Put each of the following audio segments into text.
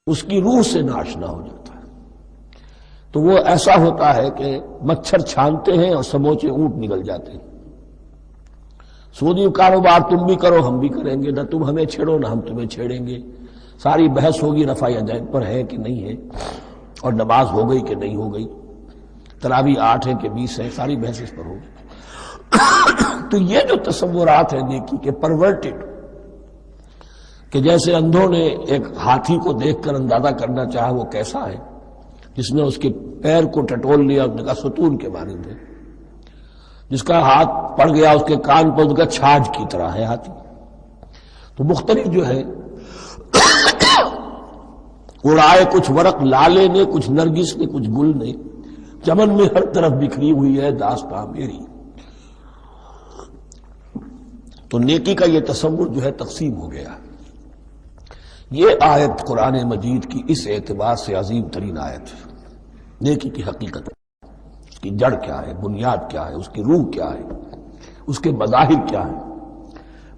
اس کی روح سے ناشنا ہو جاتا ہے۔ تو وہ ایسا ہوتا ہے کہ مچھر چھانتے ہیں اور سموچے اونٹ نکل جاتے ہیں۔ سودی کاروبار تم بھی کرو ہم بھی کریں گے، نہ تم ہمیں چھیڑو نہ ہم تمہیں چھیڑیں گے، ساری بحث ہوگی رفع یدین پر ہے کہ نہیں ہے، اور نماز ہو گئی کہ نہیں ہو گئی، تراویح 8 ہے کہ 20 ہے، ساری بحث اس پر ہوگی۔ تو یہ جو تصورات ہیں نیکی کے پرورٹڈ، کہ جیسے اندھوں نے ایک ہاتھی کو دیکھ کر اندازہ کرنا چاہا وہ کیسا ہے، جس نے اس کے پیر کو ٹٹول لیا، اس نے کہا ستون کے مانند ہے، جس کا ہاتھ پڑ گیا اس کے کان پر، اس کا چھاج کی طرح ہے ہاتھی۔ تو مختلف جو ہے اڑائے کچھ ورق لالے نے، کچھ نرگس نے، کچھ گل نے، چمن میں ہر طرف بکھری ہوئی ہے داستاں میری۔ تو نیکی کا یہ تصور جو ہے تقسیم ہو گیا۔ یہ آیت قرآن مجید کی اس اعتبار سے عظیم ترین آیت ہے۔ نیکی کی حقیقت، اس کی جڑ کیا ہے، بنیاد کیا ہے، اس کی روح کیا ہے، اس کے مظاہر کیا ہے،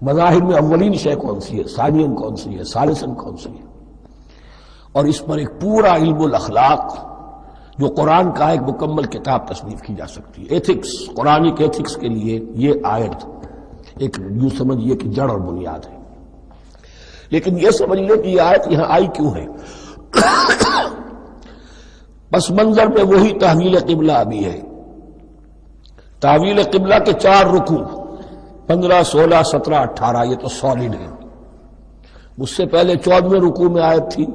مظاہر میں اولین شے کون سی ہے، ثانین کون سی ہے، ثالثاً کون سی ہے، اور اس پر ایک پورا علم الاخلاق جو قرآن کا ایک مکمل کتاب تصنیف کی جا سکتی ہے۔ ایتھکس، قرآنک ایتھکس کے لیے یہ آیت ایک یوں سمجھیے کہ جڑ اور بنیاد ہے۔ لیکن یہ سمجھ لیں کہ یہ آیت یہاں آئی کیوں ہے۔ پس منظر میں وہی تحویل قبلہ ابھی ہے۔ تحویل قبلہ کے 4 رکوع 15، 16، 17، 18 یہ تو سالڈ ہے۔ اس سے پہلے 14ویں رکوع میں آیت تھی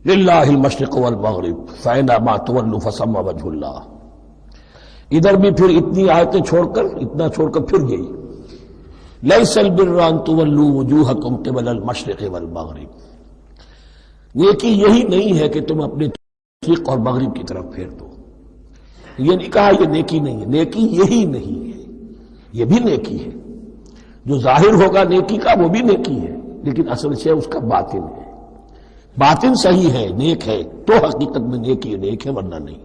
للہ المشرق والمغرب فأینما تولوا فثم وجہ اللہ۔ ادھر بھی پھر اتنی آیتیں چھوڑ کر، اتنا چھوڑ کر پھر گئی لیس البر ان تولوا وجوہکم قبل المشرق والمغرب۔ نیکی یہی نہیں ہے کہ تم اپنے مشرق اور مغرب کی طرف پھیر دو، یہ نہیں کہا یہ نیکی نہیں ہے، نیکی یہی نہیں ہے، یہ بھی نیکی ہے۔ جو ظاہر ہوگا نیکی کا وہ بھی نیکی ہے، لیکن اصل سے اس کا باطن ہے۔ باطن صحیح ہے، نیک ہے، تو حقیقت میں نیکی نیک ہے، ورنہ نہیں۔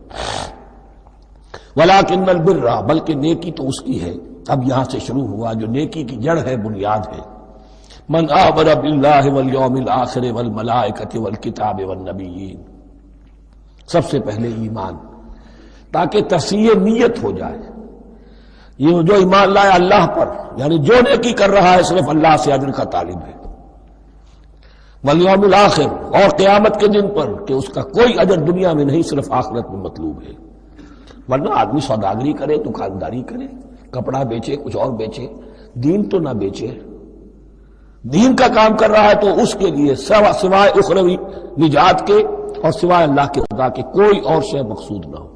ولیکن البر، بلکہ نیکی تو اس کی ہے۔ اب یہاں سے شروع ہوا جو نیکی کی جڑ ہے، بنیاد ہے۔ من آمن باللہ والیوم الآخر والملائکۃ والکتاب والنبیین، سب سے پہلے ایمان، تاکہ تصحیح نیت ہو جائے۔ یہ جو ایمان لائے اللہ پر، یعنی جو نیکی کر رہا ہے صرف اللہ سے اجر کا طالب ہے، والیوم الآخر، اور قیامت کے دن پر کہ اس کا کوئی اجر دنیا میں نہیں، صرف آخرت میں مطلوب ہے۔ ورنہ آدمی سوداگری کرے، دکانداری کرے، کپڑا بیچے، کچھ اور بیچے، دین تو نہ بیچے۔ دین کا کام کر رہا ہے تو اس کے لیے سوائے اخروی نجات کے اور سوائے اللہ کے خدا کے کوئی اور شے مقصود نہ ہو۔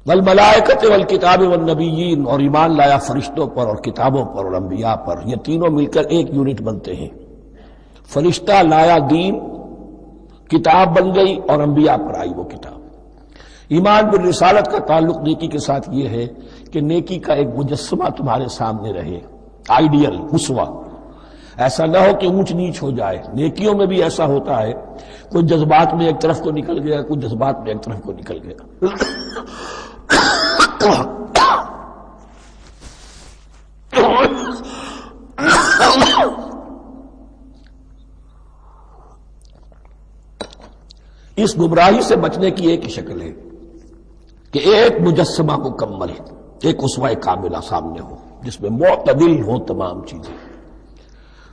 والملائکۃ والکتاب والنبیین، اور ایمان لایا فرشتوں پر اور کتابوں پر اور انبیاء پر، یہ تینوں مل کر ایک یونٹ بنتے ہیں۔ فرشتہ لایا دین، کتاب بن گئی، اور انبیاء پر آئی وہ کتاب۔ ایمان بالرسالت کا تعلق نیکی کے ساتھ یہ ہے کہ نیکی کا ایک مجسمہ تمہارے سامنے رہے، آئیڈیل، اسوہ، ایسا نہ ہو کہ اونچ نیچ ہو جائے۔ نیکیوں میں بھی ایسا ہوتا ہے، کوئی جذبات میں ایک طرف کو نکل گیا، کوئی جذبات میں ایک طرف کو نکل گیا۔ اس گمراہی سے بچنے کی ایک ہی شکل ہے کہ ایک مجسمہ مکمل، ایک اسوہ کاملہ سامنے ہو جس میں معتدل ہو تمام چیزیں،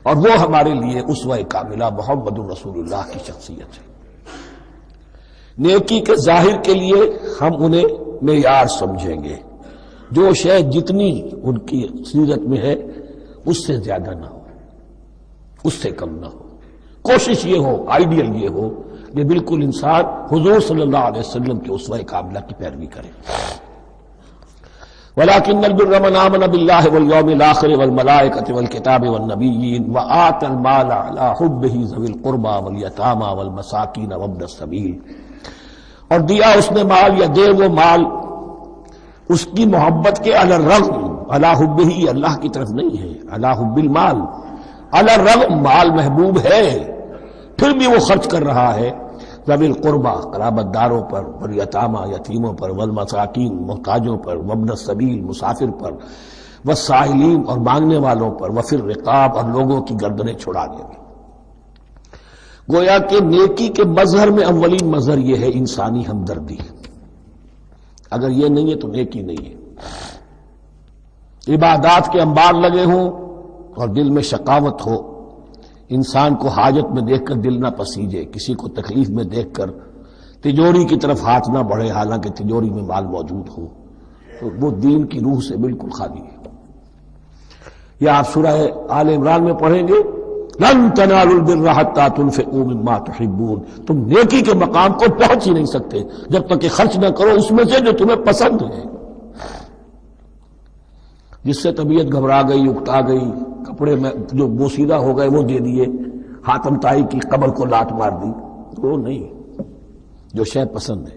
اور وہ ہمارے لیے اسوہ کاملہ محمد رسول اللہ کی شخصیت ہے۔ نیکی کے ظاہر کے لیے ہم انہیں معیار سمجھیں گے، جو شے جتنی ان کی سیرت میں ہے اس سے زیادہ نہ ہو، اس سے کم نہ ہو۔ کوشش یہ ہو، آئیڈیل یہ ہو کہ بالکل انسان حضور صلی اللہ علیہ وسلم کے اسوہ کاملہ کی پیروی کرے۔ ولیکن البر من آمن باللہ والیوم الآخر والملائکۃ والکتاب والنبیین وآتى المال علی حبہ ذوی القربى والیتامى والمساکین وابن السبیل، اور دیا اس نے مال، یا دے وہ مال اس کی محبت کے علی الرغم، علی حبہ اللہ کی طرف نہیں ہے، علی حب المال، علی الرغم مال محبوب ہے پھر بھی وہ خرچ کر رہا ہے، ذوی القربہ قرابت داروں پر، والیتامى یتیموں پر، والمساکین محتاجوں پر، وابن السبیل مسافر پر، والسائلین اور مانگنے والوں پر، وفی الرقاب اور لوگوں کی گردنیں چھڑانے میں۔ گویا کہ نیکی کے مظہر میں اولین مظہر یہ ہے انسانی ہمدردی. اگر یہ نہیں ہے تو نیکی نہیں ہے. عبادات کے انبار لگے ہوں اور دل میں شقاوت ہو، انسان کو حاجت میں دیکھ کر دل نہ پسیجے، کسی کو تکلیف میں دیکھ کر تجوری کی طرف ہاتھ نہ بڑھے حالانکہ تجوری میں مال موجود ہو، تو وہ دین کی روح سے بالکل خالی ہے. یہ آپ سورہ آل عمران میں پڑھیں گے، لن تنالوا البر حتى تنفقوا مما تحبون. تم نیکی کے مقام کو پہنچ ہی نہیں سکتے جب تک کہ خرچ نہ کرو اس میں سے جو تمہیں پسند ہے. جس سے طبیعت گھبرا گئی، اکتا گئی، کپڑے میں جو بوسیدہ ہو گئے وہ دے دیے، حاتم طائی کی قبر کو لات مار دی، وہ نہیں. جو شے پسند ہے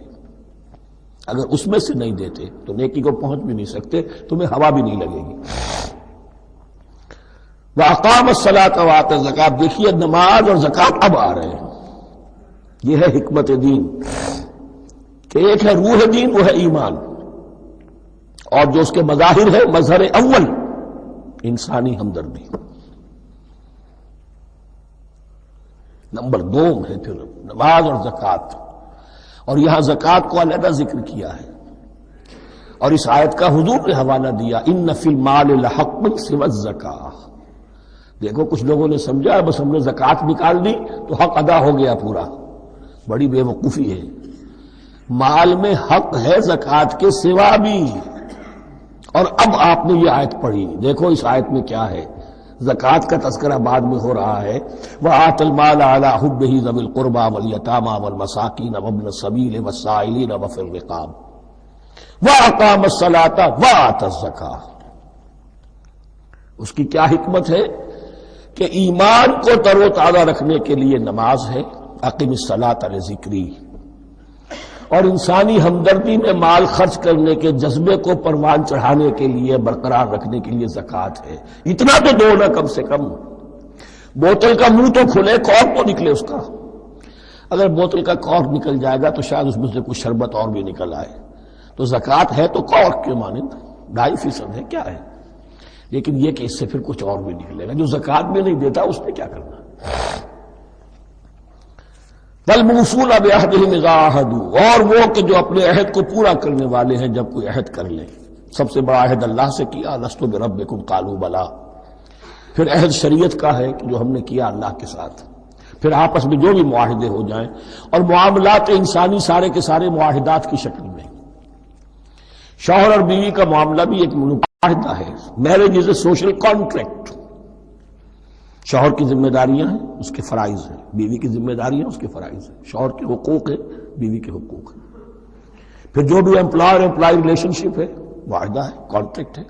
اگر اس میں سے نہیں دیتے تو نیکی کو پہنچ بھی نہیں سکتے، تمہیں ہوا بھی نہیں لگے گی. وَأَقَامَ الصَّلَاةَ وَآتَى الزَّكَاةَ. دیکھیے نماز اور زکوٰۃ اب آ رہے ہیں. یہ ہے حکمت دین کہ ایک ہے روح دین، وہ ہے ایمان، اور جو اس کے مظاہر ہے مظہر اول انسانی ہمدردی. نمبر دو ہے پھر نماز اور زکوٰۃ، اور یہاں زکوٰۃ کو علیحدہ ذکر کیا ہے اور اس آیت کا حضور نے حوالہ دیا، ان فی المال لحق سوى الزکاۃ. دیکھو کچھ لوگوں نے سمجھا بس ہم نے زکوٰۃ نکال دی تو حق ادا ہو گیا پورا. بڑی بے وقوفی ہے. مال میں حق ہے زکوٰۃ کے سوا بھی. اور اب آپ نے یہ آیت پڑھی، دیکھو اس آیت میں کیا ہے. زکوٰۃ کا تذکرہ بعد میں ہو رہا ہے، وَآتَ الْمَالَ عَلَىٰ حُبِّهِ ذَوِي الْقُرْبَىٰ وَالْيَتَامَىٰ وَالْمَسَاكِينَ وَابْنَ السَّبِيلِ وَالسَّائِلِينَ وَفِي الرِّقَابِ وَأَقَامَ الصَّلَاةَ وَآتَى الزَّكَاةَ. اس کی کیا حکمت ہے کہ ایمان کو تر و تازہ رکھنے کے لیے نماز ہے، اقم الصلاۃ لذکری، اور انسانی ہمدردی میں مال خرچ کرنے کے جذبے کو پروان چڑھانے کے لیے برقرار رکھنے کے لیے زکوٰۃ ہے. اتنا تو دو نا کم سے کم. بوتل کا منہ تو کھلے، کارک تو نکلے اس کا. اگر بوتل کا کارک نکل جائے گا تو شاید اس میں سے کچھ شربت اور بھی نکل آئے. تو زکوٰۃ ہے تو کارک کے مانند 2.5% ہے، کیا ہے، لیکن یہ کہ اس سے پھر کچھ اور بھی نکلے گا. جو زکوٰۃ بھی نہیں دیتا اس نے کیا کرنا. وَالْمُوفُونَ بِعَهْدِهِمْ إِذَا عَاهَدُوا، اور وہ کہ جو اپنے عہد کو پورا کرنے والے ہیں جب کوئی عہد کر لیں. سب سے بڑا عہد اللہ سے کیا، لست بربکم قالوا بلی. پھر عہد شریعت کا ہے کہ جو ہم نے کیا اللہ کے ساتھ. پھر آپس میں جو بھی معاہدے ہو جائیں، اور معاملات انسانی سارے کے سارے معاہدات کی شکل میں. شوہر اور بیوی کا معاملہ بھی ایک معاہدہ ہے. Marriage is a social contract. شوہر کی ذمہ داریاں ہیں، اس کے فرائض ہیں، بیوی کی ذمہ داریاں اس کے فرائض ہیں. شوہر کے حقوق ہیں، بیوی کے حقوق ہیں. پھر جو بھی امپلائر امپلائی ریلیشن شپ ہے معاہدہ ہے، کانٹریکٹ ہے.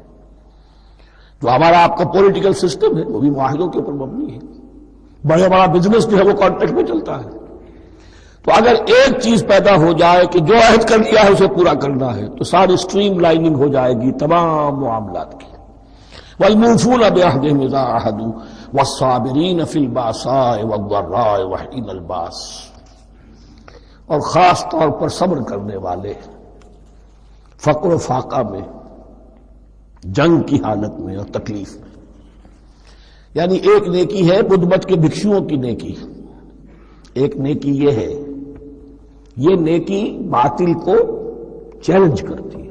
جو ہمارا آپ کا پولیٹیکل سسٹم ہے وہ بھی معاہدوں کے اوپر مبنی ہے. بڑا بزنس جو ہے وہ کانٹریکٹ میں چلتا ہے. تو اگر ایک چیز پیدا ہو جائے کہ جو عہد کر لیا ہے اسے پورا کرنا ہے تو ساری اسٹریم لائننگ ہو جائے گی تمام معاملات کی. وَالْمُوفُونَ بِعَهْدِهِمْ إِذَا عَاهَدُوا وَالصَّابِرِينَ فِي الْبَأْسَاءِ وَالضَّرَّاءِ وَحِينَ الْبَأْسِ، اور خاص طور پر صبر کرنے والے فقر و فاقہ میں، جنگ کی حالت میں اور تکلیف میں. یعنی ایک نیکی ہے بدھ مت کے بھکشوؤں کی نیکی. ایک نیکی یہ ہے، یہ نیکی باطل کو چیلنج کرتی ہے.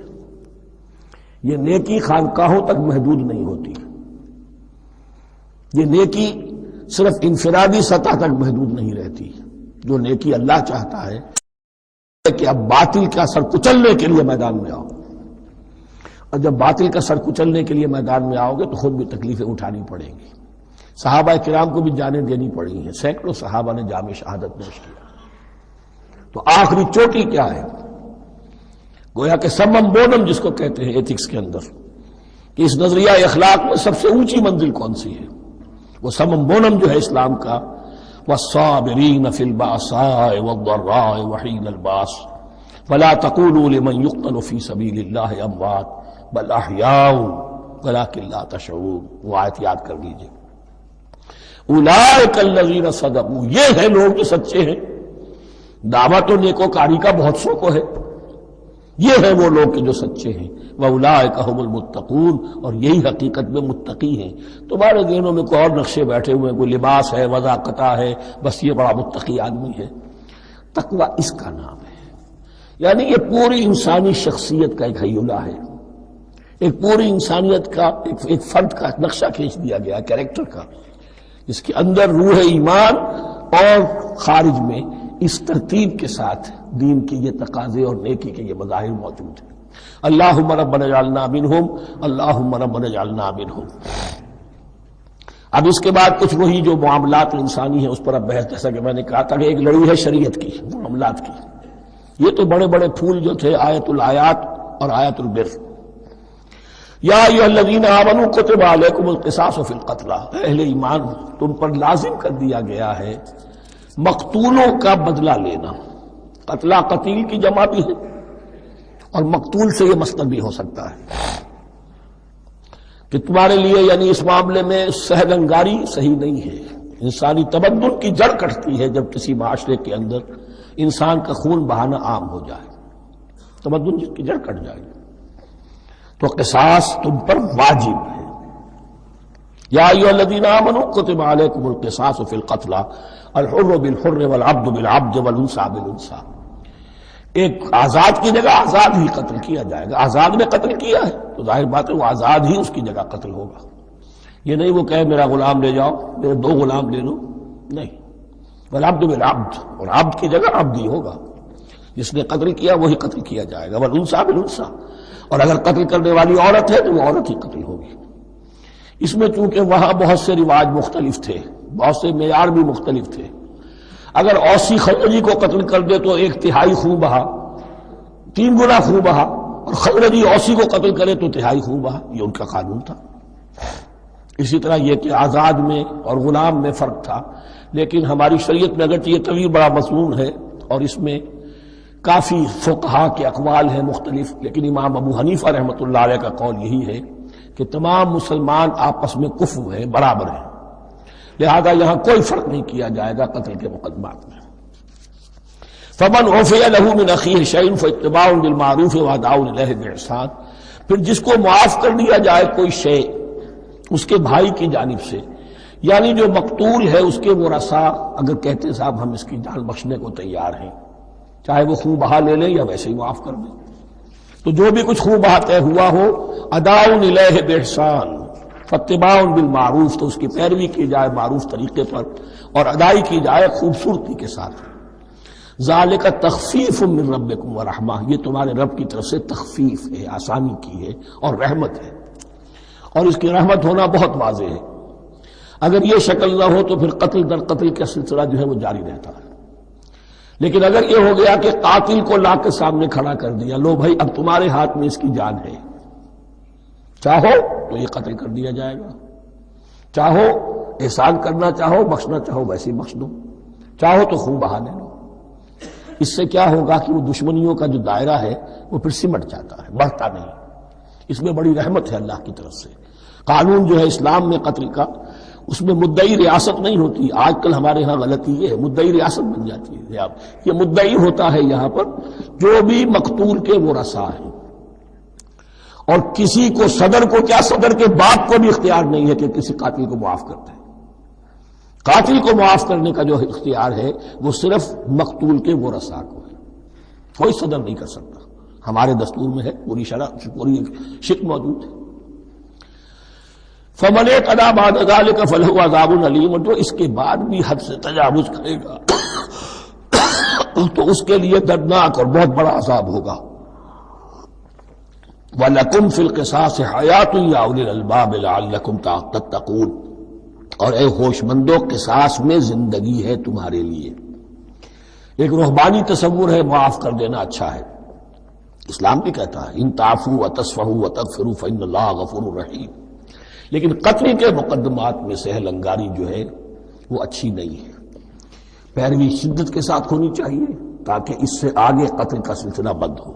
یہ نیکی خانقاہوں تک محدود نہیں ہوتی. یہ نیکی صرف انفرادی سطح تک محدود نہیں رہتی. جو نیکی اللہ چاہتا ہے کہ اب باطل کا سر کچلنے کے لیے میدان میں آؤ، اور جب باطل کا سر کچلنے کے لیے میدان میں آؤ گے تو خود بھی تکلیفیں اٹھانی پڑیں گی. صحابہ کرام کو بھی جانیں دینی پڑی ہیں. سینکڑوں صحابہ نے جام شہادت نوش کیا. تو آخری چوٹی کیا ہے؟ گویا کہ سمم بونم جس کو کہتے ہیں ایتھکس کے اندر، کہ اس نظریہ اخلاق میں سب سے اونچی منزل کون سی ہے؟ وہ سمم بونم جو ہے اسلام کا، وَالصَّابِرِينَ فِي الْبَأْسَاءِ وَالضَّرَّاءِ وَحِينَ الْبَأْسِ وَلَا تَقُولُوا لِمَنْ يُقْتَلُ فِي سَبِيلِ اللَّهِ أَمْوَاتٌ بَلْ أَحْيَاءٌ وَلَٰكِن لَا تَشْعُرُونَ. وہ آیت یاد کر لیجیے. اولئک الذین صدقوا، یہ ہیں لوگ جو سچے ہیں. دعویٰ تو نیکوکاری کا بہت سو کو ہے، یہ ہیں وہ لوگ کہ جو سچے ہیں، وَأُولَٰئِكَ هُمُ الْمُتَّقُونَ، اور یہی حقیقت میں متقی ہیں۔ تمہارے ذہنوں میں کوئی اور نقشے بیٹھے ہوئے ہیں، کوئی لباس ہے، وضاقتہ ہے، بس یہ بڑا متقی آدمی ہے۔ تقویٰ اس کا نام ہے، یعنی یہ پوری انسانی شخصیت کا ایک ہیولہ ہے، ایک پوری انسانیت کا ایک فرد کا نقشہ کھینچ دیا گیا کیریکٹر کا، اس کے اندر روح ایمان اور خارج میں اس ترتیب کے ساتھ دین کے یہ تقاضے اور نیکی کے یہ مظاہر موجود ہیں۔ اللہم ربنا اجعلنا منہم، اللہم ربنا اجعلنا منہم۔ اب اس کے بعد کچھ وہی جو معاملات انسانی ہیں اس پر اب بحث، جیسا کہ میں نے کہا تھا کہ ایک لڑی ہے شریعت کی معاملات کی۔ یہ تو بڑے بڑے پھول جو تھے آیت الآیات اور آیت البر، یا ایھا الذین آمنوا کتب علیکم القصاص فی القتلی، اہل ایمان تم پر لازم کر دیا گیا ہے مقتولوں کا بدلہ لینا۔ قتلہ قتیل کی جمع بھی ہے، اور مقتول سے یہ مصدر بھی ہو سکتا ہے کہ تمہارے لیے یعنی اس معاملے میں سہل انگاری صحیح نہیں ہے۔ انسانی تمدن کی جڑ کٹتی ہے جب کسی معاشرے کے اندر انسان کا خون بہانا عام ہو جائے، تمدن کی جڑ کٹ جائے، تو قصاص تم پر واجب ہے۔ یا ایھا الذین آمنوا کتب علیکم القصاص فی القتلی الحر بالحر والعبد بالعبد والانثى بالانثى۔ ایک آزاد کی جگہ آزاد ہی قتل کیا جائے گا، آزاد نے قتل کیا ہے تو ظاہر بات ہے وہ آزاد ہی اس کی جگہ قتل ہوگا۔ یہ نہیں وہ کہے میرا غلام لے جاؤ، میرے 2 غلام لے لو، نہیں، والعبد بالعبد، اور عبد کی جگہ عبد ہی ہوگا، جس نے قتل کیا وہی قتل کیا جائے گا، والانثى بالانثى، اور اگر قتل کرنے والی عورت ہے تو وہ عورت ہی قتل ہوگی۔ اس میں چونکہ وہاں بہت سے رواج مختلف تھے، بہت سے معیار بھی مختلف تھے۔ اگر اوسی خزرجی کو قتل کر دے تو 1/3 خون بہا، 3 گنا خون بہا، اور خزرجی اوسی کو قتل کرے تو 1/3 خون بہا، یہ ان کا قانون تھا۔ اسی طرح یہ کہ آزاد میں اور غلام میں فرق تھا، لیکن ہماری شریعت میں اگرچہ یہ طویل بڑا مضمون ہے اور اس میں کافی فقہا کے اقوال ہیں مختلف، لیکن امام ابو حنیفہ رحمۃ اللہ علیہ کا قول یہی ہے کہ تمام مسلمان آپس میں کفو ہیں، برابر ہیں، لہذا یہاں کوئی فرق نہیں کیا جائے گا قتل کے مقدمات میں۔ فمن عفی لہ من اخیہ شیء فاتباع بالمعروف واداء الیہ باحسان، پھر جس کو معاف کر دیا جائے کوئی شے اس کے بھائی کی جانب سے، یعنی جو مقتول ہے اس کے ورثاء اگر کہتے صاحب ہم اس کی جان بخشنے کو تیار ہیں، چاہے وہ خون بہا لے لیں یا ویسے ہی معاف کر دیں، تو جو بھی کچھ خون بہا طے ہوا ہو اداء الیہ باحسان فاتباع بالمعروف، تو اس کی پیروی کی جائے معروف طریقے پر اور ادائی کی جائے خوبصورتی کے ساتھ۔ ذالک تخفیف من ربکم ورحمہ، یہ تمہارے رب کی طرف سے تخفیف ہے، آسانی کی ہے اور رحمت ہے، اور اس کی رحمت ہونا بہت واضح ہے۔ اگر یہ شکل نہ ہو تو پھر قتل در قتل کا سلسلہ جو ہے وہ جاری رہتا ہے، لیکن اگر یہ ہو گیا کہ قاتل کو لا کے سامنے کھڑا کر دیا، لو بھائی اب تمہارے ہاتھ میں اس کی جان ہے، چاہو تو یہ قتل کر دیا جائے گا، چاہو احسان کرنا چاہو بخشنا چاہو ویسے ہی بخش دو، چاہو تو خون بہا لے لو۔ اس سے کیا ہوگا کہ وہ دشمنیوں کا جو دائرہ ہے وہ پھر سمٹ جاتا ہے، بڑھتا نہیں۔ اس میں بڑی رحمت ہے اللہ کی طرف سے۔ قانون جو ہے اسلام میں قتل کا، اس میں مدعی ریاست نہیں ہوتی۔ آج کل ہمارے ہاں غلطی یہ ہے، مدعی ریاست بن جاتی ہے۔ یہ مدعی ہوتا ہے یہاں پر جو بھی مقتول کے ورثاء ہیں، اور کسی کو صدر کو کیا صدر کے باپ کو بھی اختیار نہیں ہے کہ کسی قاتل کو معاف کر دے۔ قاتل کو معاف کرنے کا جو اختیار ہے وہ صرف مقتول کے ورثاء کو ہے، کوئی صدر نہیں کر سکتا۔ ہمارے دستور میں ہے، پوری شرح پوری شک موجود ہے۔ فمن اعتدی بعد ذلک فلہ عذاب علیم، جو اس کے بعد بھی حد سے تجاوز کرے گا تو اس کے لیے دردناک اور بہت بڑا عذاب ہوگا۔ وَلَكُمْ فِي الْقِصَاصِ حَيَاةٌ يَا أُولِي الْأَلْبَابِ لَعَلَّكُمْ تَتَّقُونَ، اور اے ہوش مندو قصاص میں زندگی ہے تمہارے لیے۔ ایک روحانی تصور ہے معاف کر دینا اچھا ہے، اسلام بھی کہتا ہے ان تعفوا وتصفحوا وتغفروا فإن اللہ غفور رحیم، لیکن قتل کے مقدمات میں سہل انگاری جو ہے وہ اچھی نہیں ہے، پیروی شدت کے ساتھ ہونی چاہیے تاکہ اس سے آگے قتل کا سلسلہ بند ہو۔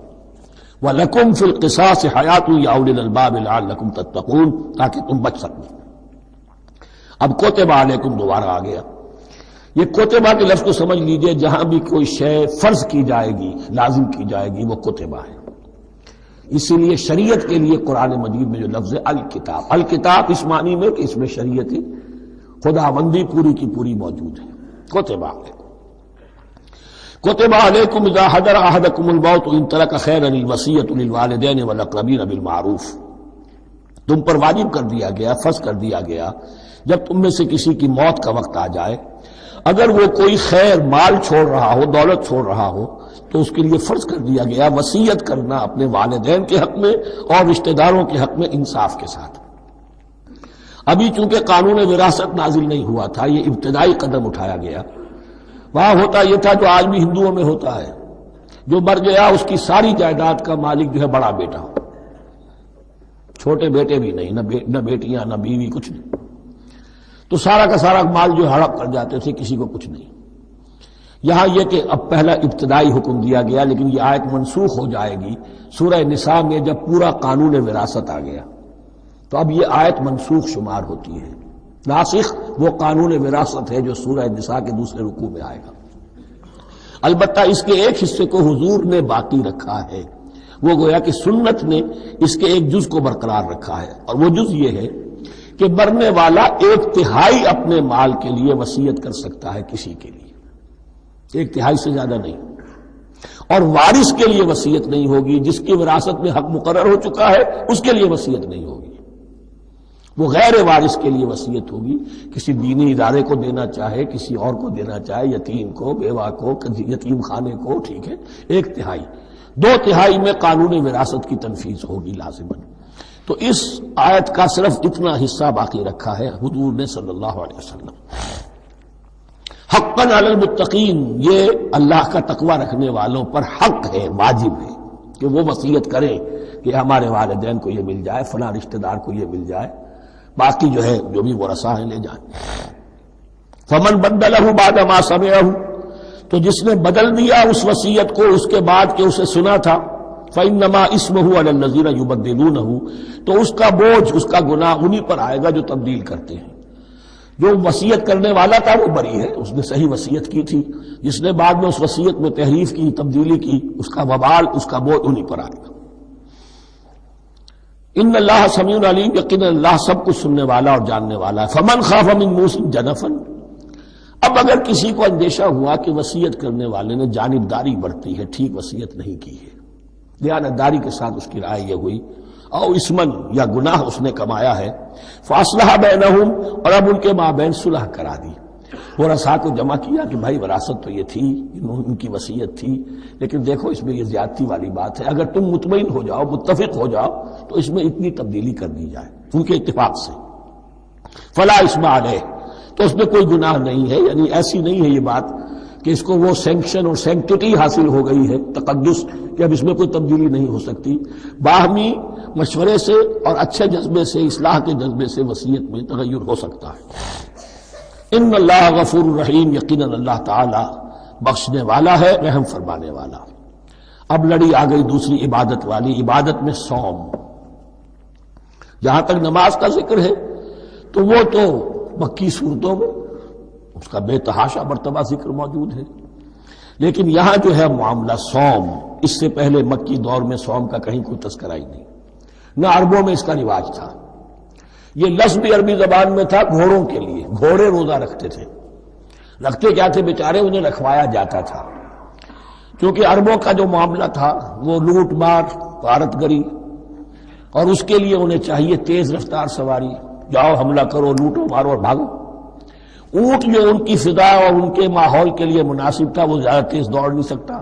وَلَكُمْ فِي الْقِصَاصِ حَيَاةٌ يَا أُولِي الْأَلْبَابِ لَعَلَّكُمْ تَتَّقُونَ، تاکہ تم بچ سکو۔ اب کوتبہ علیکم دوبارہ آ گیا۔ یہ کوتبہ کے لفظ کو سمجھ لیجئے، جہاں بھی کوئی شے فرض کی جائے گی، لازم کی جائے گی، وہ کوتبہ ہے۔ اسی لیے شریعت کے لیے قرآن مجید میں جو لفظ ہے الکتاب، الکتاب اس معنی میں کہ اس میں شریعت خداوندی پوری کی پوری موجود ہے۔ کتب علیکم اذا حضر احدکم الموت ان ترک خیرا الوصیۃ للوالدین والاقربین بالمعروف، تم پر واجب کر دیا گیا، فرض کر دیا گیا جب تم میں سے کسی کی موت کا وقت آ جائے، اگر وہ کوئی خیر مال چھوڑ رہا ہو، دولت چھوڑ رہا ہو، تو اس کے لیے فرض کر دیا گیا وصیت کرنا اپنے والدین کے حق میں اور رشتہ داروں کے حق میں انصاف کے ساتھ۔ ابھی چونکہ قانون وراثت نازل نہیں ہوا تھا، یہ ابتدائی قدم اٹھایا گیا۔ وہاں ہوتا یہ تھا جو آج بھی ہندوؤں میں ہوتا ہے، جو مر گیا اس کی ساری جائیداد کا مالک جو ہے بڑا بیٹا، چھوٹے بیٹے بھی نہیں، نہ بیٹیاں نہ بیوی، کچھ نہیں، تو سارا کا سارا مال جو ہڑپ کر جاتے تھے، کسی کو کچھ نہیں۔ یہاں یہ کہ اب پہلا ابتدائی حکم دیا گیا، لیکن یہ آیت منسوخ ہو جائے گی سورہ نساء میں جب پورا قانون وراثت آ گیا، تو اب یہ آیت منسوخ شمار ہوتی ہے۔ ناسخ وہ قانون وراثت ہے جو سورہ نساء کے دوسرے رکوع میں آئے گا۔ البتہ اس کے ایک حصے کو حضور نے باقی رکھا ہے، وہ گویا کہ سنت نے اس کے ایک جز کو برقرار رکھا ہے، اور وہ جز یہ ہے کہ مرنے والا 1/3 اپنے مال کے لیے وصیت کر سکتا ہے کسی کے لیے، 1/3 سے زیادہ نہیں، اور وارث کے لیے وصیت نہیں ہوگی، جس کی وراثت میں حق مقرر ہو چکا ہے اس کے لیے وصیت نہیں ہوگی، وہ غیر وارث کے لیے وصیت ہوگی، کسی دینی ادارے کو دینا چاہے، کسی اور کو دینا چاہے، یتیم کو، بیوہ کو، یتیم خانے کو، ٹھیک ہے، 1/3، 2/3 میں قانون وراثت کی تنفیذ ہوگی لازماً۔ تو اس آیت کا صرف اتنا حصہ باقی رکھا ہے حضور نے صلی اللہ علیہ وسلم۔ حقاً علی المتقین، یہ اللہ کا تقوی رکھنے والوں پر حق ہے، واجب ہے کہ وہ وصیت کریں کہ ہمارے والدین کو یہ مل جائے، فلاں رشتہ دار کو یہ مل جائے، باقی جو ہے جو بھی ورثاء ہیں لے جائیں۔ فمن بدلہ بعد ما سمعہ، تو جس نے بدل دیا اس وصیت کو اس کے بعد کہ اسے سنا تھا، فإنما اسمہ علی الذین یبدلونہ، تو اس کا بوجھ، اس کا گناہ انہی پر آئے گا جو تبدیل کرتے ہیں۔ جو وصیت کرنے والا تھا وہ بری ہے، اس نے صحیح وصیت کی تھی، جس نے بعد میں اس وصیت میں تحریف کی، تبدیلی کی، اس کا وبال، اس کا بوجھ انہی پر آئے گا۔ ان اللہ سمیع علیم، یقینا اللہ سب کچھ سننے والا اور جاننے والا ہے۔ فمن خاف من موص جنفا، اب اگر کسی کو اندیشہ ہوا کہ وصیت کرنے والے نے جانبداری برتی ہے، ٹھیک وصیت نہیں کی ہے، دیانتداری کے ساتھ اس کی رائے یہ ہوئی، او اسمن، یا گناہ اس نے کمایا ہے، فاصلح بینہم، اور اب ان کے مابین صلح کرا دی، ورثاء کو جمع کیا کہ بھائی وراثت تو یہ تھی، ان کی وصیت تھی، لیکن دیکھو اس میں یہ زیادتی والی بات ہے، اگر تم مطمئن ہو جاؤ، متفق ہو جاؤ تو اس میں اتنی تبدیلی کر دی جائے ان کے اتفاق سے، فلا اسم علیہ، تو اس میں کوئی گناہ نہیں ہے، یعنی ایسی نہیں ہے یہ بات کہ اس کو وہ سینکشن اور سینکٹیٹی حاصل ہو گئی ہے، تقدس، کہ اب اس میں کوئی تبدیلی نہیں ہو سکتی، باہمی مشورے سے اور اچھے جذبے سے، اصلاح کے جذبے سے وصیت میں تغیر ہو سکتا ہے۔ ان اللہ غفور الرحیم، یقیناً اللہ تعالی بخشنے والا ہے، رحم فرمانے والا۔ اب لڑی آ گئی دوسری عبادت والی، عبادت میں صوم۔ جہاں تک نماز کا ذکر ہے تو وہ تو مکی صورتوں میں اس کا بے تحاشا مرتبہ ذکر موجود ہے، لیکن یہاں جو ہے معاملہ صوم، اس سے پہلے مکی دور میں صوم کا کہیں کوئی تذکرہ ہی نہیں، نہ عربوں میں اس کا رواج تھا۔ یہ لفظ بھی عربی زبان میں تھا گھوڑوں کے لیے، گھوڑے روزہ رکھتے تھے، رکھتے کیا تھے بیچارے، انہیں رکھوایا جاتا تھا، کیونکہ عربوں کا جو معاملہ تھا وہ لوٹ مار، غارت گری، اور اس کے لیے انہیں چاہیے تیز رفتار سواری، جاؤ حملہ کرو، لوٹو مارو اور بھاگو۔ اونٹ جو ان کی فضا اور ان کے ماحول کے لیے مناسب تھا، وہ زیادہ تیز دوڑ نہیں سکتا،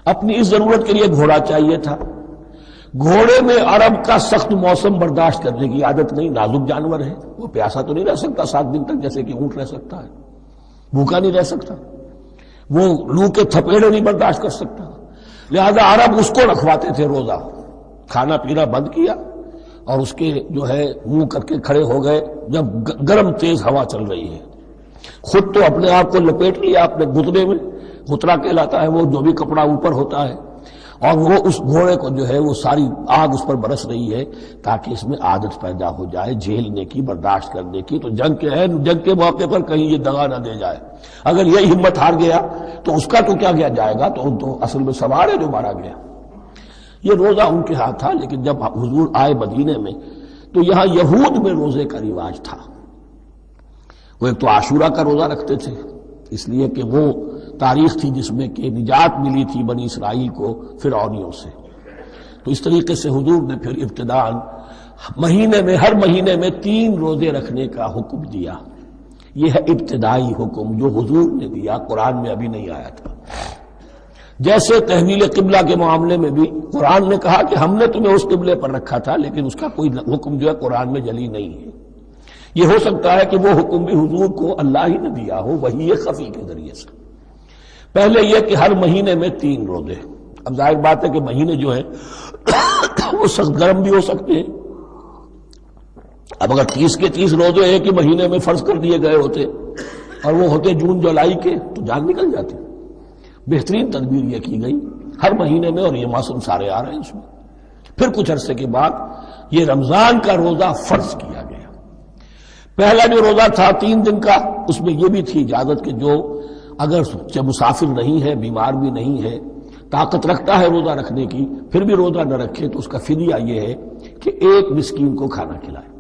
اپنی اس ضرورت کے لیے گھوڑا چاہیے تھا۔ گھوڑے میں عرب کا سخت موسم برداشت کرنے کی عادت نہیں، نازک جانور ہے، وہ پیاسا تو نہیں رہ سکتا 7 دن تک جیسے کہ اونٹ رہ سکتا ہے، بھوکا نہیں رہ سکتا، وہ لو کے تھپیڑے نہیں برداشت کر سکتا، لہذا عرب اس کو رکھواتے تھے روزہ، کھانا پینا بند کیا اور اس کے جو ہے منہ کر کے کھڑے ہو گئے جب گرم تیز ہوا چل رہی ہے، خود تو اپنے آپ کو لپیٹ لیا اپنے گھٹنے میں، گھترا کہلاتا ہے وہ جو بھی کپڑا اوپر ہوتا ہے، اور وہ اس گھوڑے کو جو ہے وہ ساری آگ اس پر برس رہی ہے تاکہ اس میں عادت پیدا ہو جائے جھیلنے کی، برداشت کرنے کی، تو جنگ کے موقع پر کہیں یہ دغا نہ دے جائے، اگر یہ ہمت ہار گیا تو اس کا تو کیا کیا جائے گا، تو اصل میں سوار ہے جو مارا گیا۔ یہ روزہ ان کے ہاتھ تھا، لیکن جب حضور آئے مدینے میں تو یہاں یہود میں روزے کا رواج تھا۔ وہ ایک تو عاشورہ کا روزہ رکھتے تھے، اس لیے کہ وہ تاریخ تھی جس میں کہ نجات ملی تھی بنی اسرائیل کو فرعونیوں سے۔ تو اس طریقے سے حضور نے پھر ابتداءً ہر مہینے میں 3 روزے رکھنے کا حکم دیا۔ یہ ہے ابتدائی حکم جو حضور نے دیا، قرآن میں ابھی نہیں آیا تھا۔ جیسے تحویل قبلہ کے معاملے میں بھی قرآن نے کہا کہ ہم نے تمہیں اس قبلے پر رکھا تھا، لیکن اس کا کوئی حکم جو ہے قرآن میں جلی نہیں ہے۔ یہ ہو سکتا ہے کہ وہ حکم بھی حضور کو اللہ ہی نے دیا ہو، وحی خفی کے ذریعے سے۔ پہلے یہ کہ ہر مہینے میں 3 روزے۔ اب ظاہر بات ہے کہ مہینے جو ہے وہ سخت گرم بھی ہو سکتے ہیں۔ اب اگر 30 کے 30 روزے ایک ہی مہینے میں فرض کر دیے گئے ہوتے اور وہ ہوتے جون جولائی کے تو جان نکل جاتی۔ بہترین تدبیر یہ کی گئی ہر مہینے میں، اور یہ موسم سارے آ رہے ہیں اس میں۔ پھر کچھ عرصے کے بعد یہ رمضان کا روزہ فرض کیا گیا۔ پہلا جو روزہ تھا 3 دن کا، اس میں یہ بھی تھی اجازت کہ جو اگر مسافر نہیں ہے، بیمار بھی نہیں ہے، طاقت رکھتا ہے روزہ رکھنے کی، پھر بھی روزہ نہ رکھے تو اس کا فدیہ یہ ہے کہ 1 مسکین کو کھانا کھلائے۔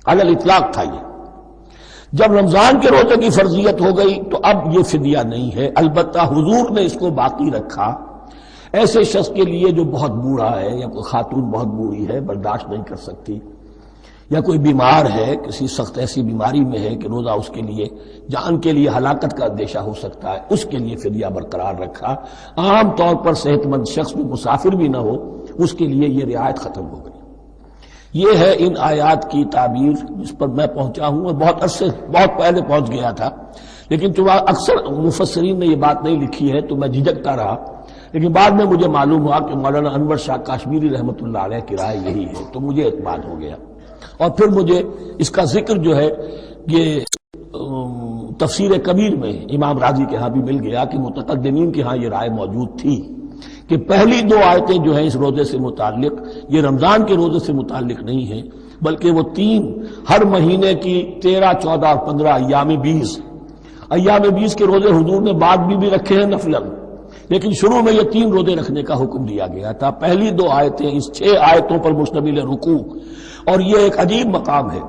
علی الاطلاق تھا یہ۔ جب رمضان کے روزے کی فرضیت ہو گئی تو اب یہ فدیہ نہیں ہے، البتہ حضور نے اس کو باقی رکھا ایسے شخص کے لیے جو بہت بوڑھا ہے، یا کوئی خاتون بہت بوڑھی ہے برداشت نہیں کر سکتی، یا کوئی بیمار ہے، کسی سخت ایسی بیماری میں ہے کہ روزہ اس کے لیے جان کے لیے ہلاکت کا اندیشہ ہو سکتا ہے، اس کے لیے فدیہ برقرار رکھا۔ عام طور پر صحت مند شخص جو مسافر بھی نہ ہو اس کے لیے یہ رعایت ختم ہو گئی۔ یہ ہے ان آیات کی تعبیر جس پر میں پہنچا ہوں، بہت پہلے پہنچ گیا تھا، لیکن چونکہ اکثر مفسرین نے یہ بات نہیں لکھی ہے تو میں جھجکتا رہا، لیکن بعد میں مجھے معلوم ہوا کہ مولانا انور شاہ کاشمیری رحمۃ اللہ علیہ کی رائے یہی ہے، تو مجھے اعتماد ہو گیا۔ اور پھر مجھے اس کا ذکر جو ہے یہ تفسیر کبیر میں امام راضی کے ہاں بھی مل گیا کہ متقدمین کے ہاں یہ رائے موجود تھی کہ پہلی 2 آیتیں جو ہیں اس روزے سے متعلق یہ رمضان کے روزے سے متعلق نہیں ہیں، بلکہ وہ 3 ہر مہینے کی 13، 14 اور 15 ایام 20 کے روزے حضور نے بعد بھی رکھے ہیں نفلاً، لیکن شروع میں یہ 3 روزے رکھنے کا حکم دیا گیا تھا۔ پہلی 2 آیتیں اس 6 آیتوں پر مشتمل رکوع، اور یہ ایک عجیب مقام ہے۔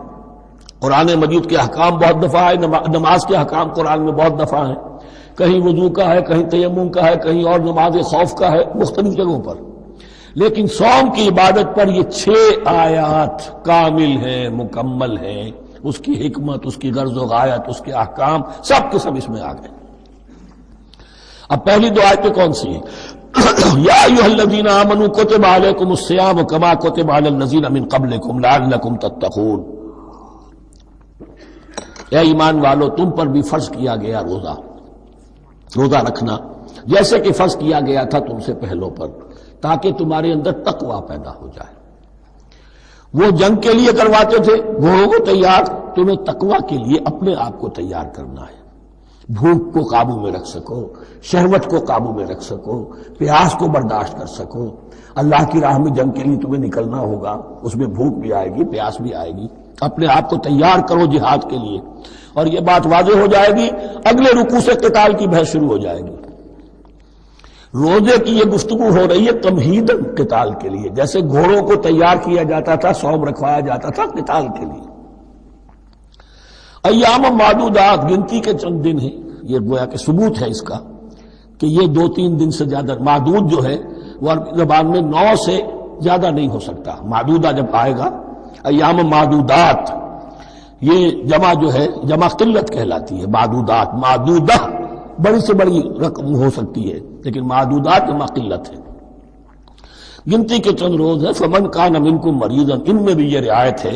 قرآن مجید کے احکام بہت دفعہ ہے، نماز کے احکام قرآن میں بہت دفعہ ہیں، کہیں وضو کا ہے، کہیں تیمم کا ہے، کہیں اور نماز خوف کا ہے، مختلف جگہوں پر، لیکن صوم کی عبادت پر یہ 6 آیات کامل ہیں، مکمل ہیں، اس کی حکمت، اس کی غرض و غایت، اس کے احکام سب کے سب اس میں آ گئے۔ اب پہلی 2 آیتیں کون سی ہیں؟ یا ایھا الذین آمنوا کتب علیکم الصیام کما کتب علی الذین من قبلکم لعلکم تتقون۔ اے ایمان والو، تم پر بھی فرض کیا گیا روزہ رکھنا، جیسے کہ فرض کیا گیا تھا تم سے پہلوں پر، تاکہ تمہارے اندر تقویٰ پیدا ہو جائے۔ وہ جنگ کے لیے کرواتے تھے، گھوڑوں کو تیار، تمہیں تقویٰ کے لیے اپنے آپ کو تیار کرنا ہے، بھوک کو قابو میں رکھ سکو، شہوت کو قابو میں رکھ سکو، پیاس کو برداشت کر سکو۔ اللہ کی راہ میں جنگ کے لیے تمہیں نکلنا ہوگا، اس میں بھوک بھی آئے گی، پیاس بھی آئے گی، اپنے آپ کو تیار کرو جہاد کے لیے۔ اور یہ بات واضح ہو جائے گی، اگلے رکوع سے قتال کی بحث شروع ہو جائے گی۔ روزے کی یہ گفتگو ہو رہی ہے تمہیداً قتال کے لیے، جیسے گھوڑوں کو تیار کیا جاتا تھا، صوم رکھوایا جاتا تھا قتال کے لیے۔ ایام معدودات، گنتی کے چند دن ہیں، یہ گویا کہ ثبوت ہے اس کا کہ یہ 2-3 دن سے زیادہ، معدود جو ہے وہ عربی زبان میں 9 سے زیادہ نہیں ہو سکتا۔ معدودہ جب آئے گا، ایام معدودات، یہ جمع جو ہے جمع قلت کہلاتی ہے۔ معدودہ بڑی سے بڑی رقم ہو سکتی ہے، لیکن معدودات جمع قلت ہے۔ گنتی کے چند روز ہے۔ فمن کان منکم مریضا، ان میں بھی یہ رعایت ہے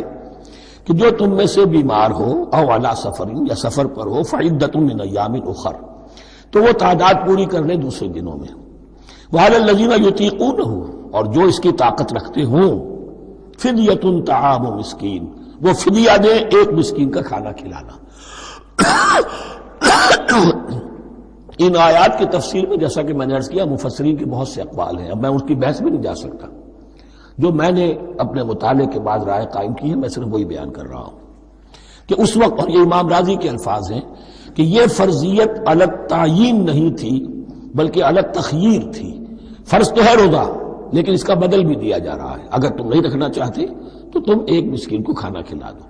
کہ جو تم میں سے بیمار ہو، او علی سفر، یا سفر پر ہو، فعدۃ من ایام اخر، تو وہ تعداد پوری کر لے دوسرے دنوں میں۔ وعلی الذین یطیقونہ، اور جو اس کی طاقت رکھتے ہوں، فدیۃ طعام مسکین، وہ فدیہ دے 1 مسکین کا کھانا کھلانا۔ ان آیات کی تفسیر میں جیسا کہ میں نے عرض کیا مفسرین کے بہت سے اقوال ہیں، اب میں اس کی بحث میں نہیں جا سکتا، جو میں نے اپنے مطالعے کے بعد رائے قائم کی ہے میں صرف وہی بیان کر رہا ہوں کہ اس وقت، اور یہ امام راضی کے الفاظ ہیں کہ یہ فرضیت الگ تعیین نہیں تھی بلکہ الگ تخییر تھی۔ فرض تو ہے روزہ، لیکن اس کا بدل بھی دیا جا رہا ہے، اگر تم نہیں رکھنا چاہتے تو تم ایک مسکین کو کھانا کھلا دو۔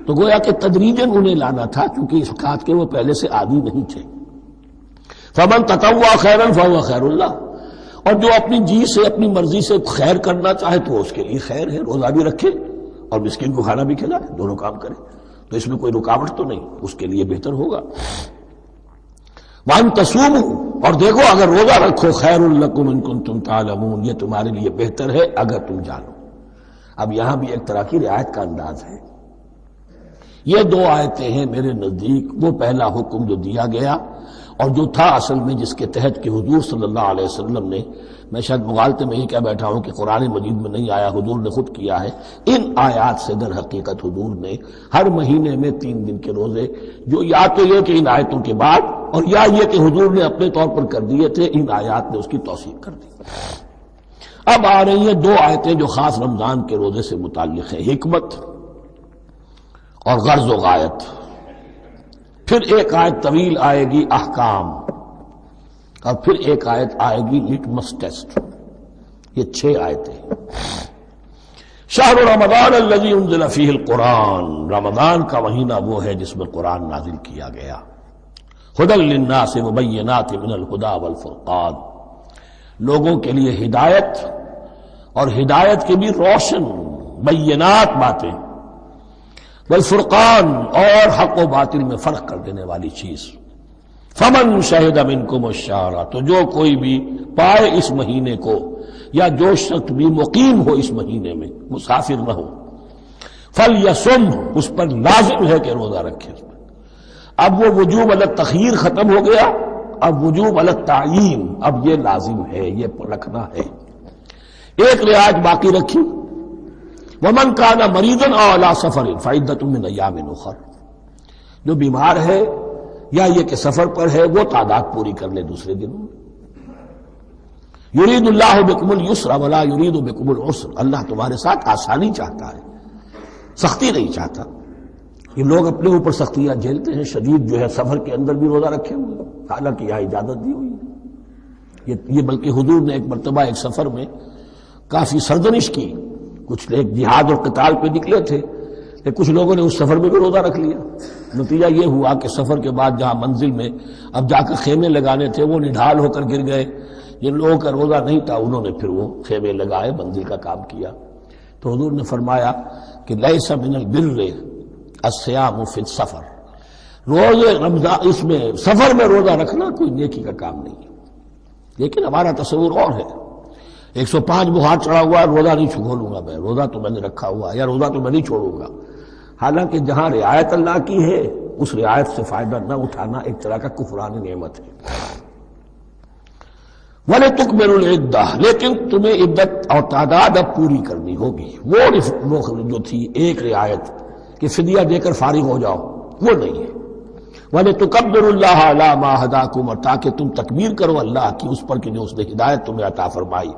تو گویا کہ تدریجاً انہیں لانا تھا، کیونکہ اس بات کے وہ پہلے سے عادی نہیں تھے۔ فمن تطوع خیرا فهو خیر اللہ، اور جو اپنی جی سے اپنی مرضی سے خیر کرنا چاہے تو اس کے لیے خیر ہے، روزہ بھی رکھے اور مسکین کو کھانا بھی کھلائے، دونوں کام کرے، تو اس میں کوئی رکاوٹ تو نہیں، اس کے لیے بہتر ہوگا۔ وَأَن تَصُومُوا، اور دیکھو اگر روزہ رکھو، خیر لکم ان کنتم تعلمون، یہ تمہارے لیے بہتر ہے اگر تم جانو۔ اب یہاں بھی ایک طرح کی رعایت کا انداز ہے۔ یہ دو آیتیں ہیں میرے نزدیک وہ پہلا حکم جو دیا گیا اور جو تھا اصل میں جس کے تحت کہ حضور صلی اللہ علیہ وسلم نے، میں شاید مغالطے میں ہی کہہ بیٹھا ہوں کہ قرآن مجید میں نہیں آیا، حضور نے خود کیا ہے، ان آیات سے در حقیقت حضور نے ہر مہینے میں 3 دن کے روزے، جو یا تو یہ کہ ان آیتوں کے بعد اور یا یہ کہ حضور نے اپنے طور پر کر دیے تھے، ان آیات نے اس کی توثیق کر دی۔ اب آ رہی ہیں 2 آیتیں جو خاص رمضان کے روزے سے متعلق ہیں، حکمت اور غرض و غایت۔ پھر ایک آیت طویل آئے گی احکام، اور پھر ایک آیت آئے گی لٹمس ٹیسٹ۔ یہ 6 آیتیں۔ شہر رمضان الذی انزل فیہ القرآن، رمضان کا مہینہ وہ ہے جس میں قرآن نازل کیا گیا۔ ھدی للناس وبینات من الھدی والفرقان، لوگوں کے لیے ہدایت، اور ہدایت کی بھی روشن بینات باتیں، والفرقان، اور حق و باطل میں فرق کر دینے والی چیز۔ فمن شہد منکم الشہر، تو جو کوئی بھی پائے اس مہینے کو، یا جو شخص بھی مقیم ہو اس مہینے میں، مسافر نہ ہو، فلیصم، اس پر لازم ہے کہ روزہ رکھے۔ اب وہ وجوب علی التخییر ختم ہو گیا، اب وجوب علی التعیین، اب یہ لازم ہے، یہ رکھنا ہے۔ ایک رعایت باقی رکھی، ومن کان مریضا او علی سفر فعدۃ من ایام اخر، جو بیمار ہے یا یہ کہ سفر پر ہے وہ تعداد پوری کر لے دوسرے دنوں۔ یرید اللہ بکم اليسر ولا یرید بکم العسر، اللہ تمہارے ساتھ آسانی چاہتا ہے، سختی نہیں چاہتا۔ یہ لوگ اپنے اوپر سختیاں جھیلتے ہیں، شدید جو ہے سفر کے اندر بھی روزہ رکھے ہوئے، حالانکہ یہاں اجازت دی ہوئی ہے۔ یہ بلکہ حضور نے ایک مرتبہ ایک سفر میں کافی سرزنش کی، کچھ ایک جہاد اور قتال پہ نکلے تھے، لیکن کچھ لوگوں نے اس سفر میں بھی روزہ رکھ لیا۔ نتیجہ یہ ہوا کہ سفر کے بعد جہاں منزل میں اب جا کر خیمے لگانے تھے وہ نڈھال ہو کر گر گئے، جن لوگوں کا روزہ نہیں تھا انہوں نے پھر وہ خیمے لگائے، منزل کا کام کیا۔ تو حضور نے فرمایا کہ لیس من البر الصیام فی السفر، روزے رمضان اس میں سفر میں روزہ رکھنا کوئی نیکی کا کام نہیں ہے۔ لیکن ہمارا تصور اور ہے، 105 بخار چڑھا ہوا ہے، روزہ نہیں چھوڑوں گا میں، روزہ تو میں نے رکھا ہوا، یا روزہ تو میں نہیں چھوڑوں گا۔ حالانکہ جہاں رعایت اللہ کی ہے اس رعایت سے فائدہ نہ اٹھانا ایک طرح کا کفران نعمت ہے۔ وَلِتُكْمِلُوا الْعِدَّةَ، لیکن تمہیں عدت اور تعداد اب پوری کرنی ہوگی۔ وہ جو تھی ایک رعایت کہ فدیہ دے کر فارغ ہو جاؤ، وہ نہیں ہے۔ وَلِتُكَبِّرُوا اللَّهَ عَلَىٰ مَا هَدَاكُمْ، اور تاکہ تم تکبیر کرو اللہ کی اس پر کہ جو اس نے ہدایت تمہیں عطا فرمائی۔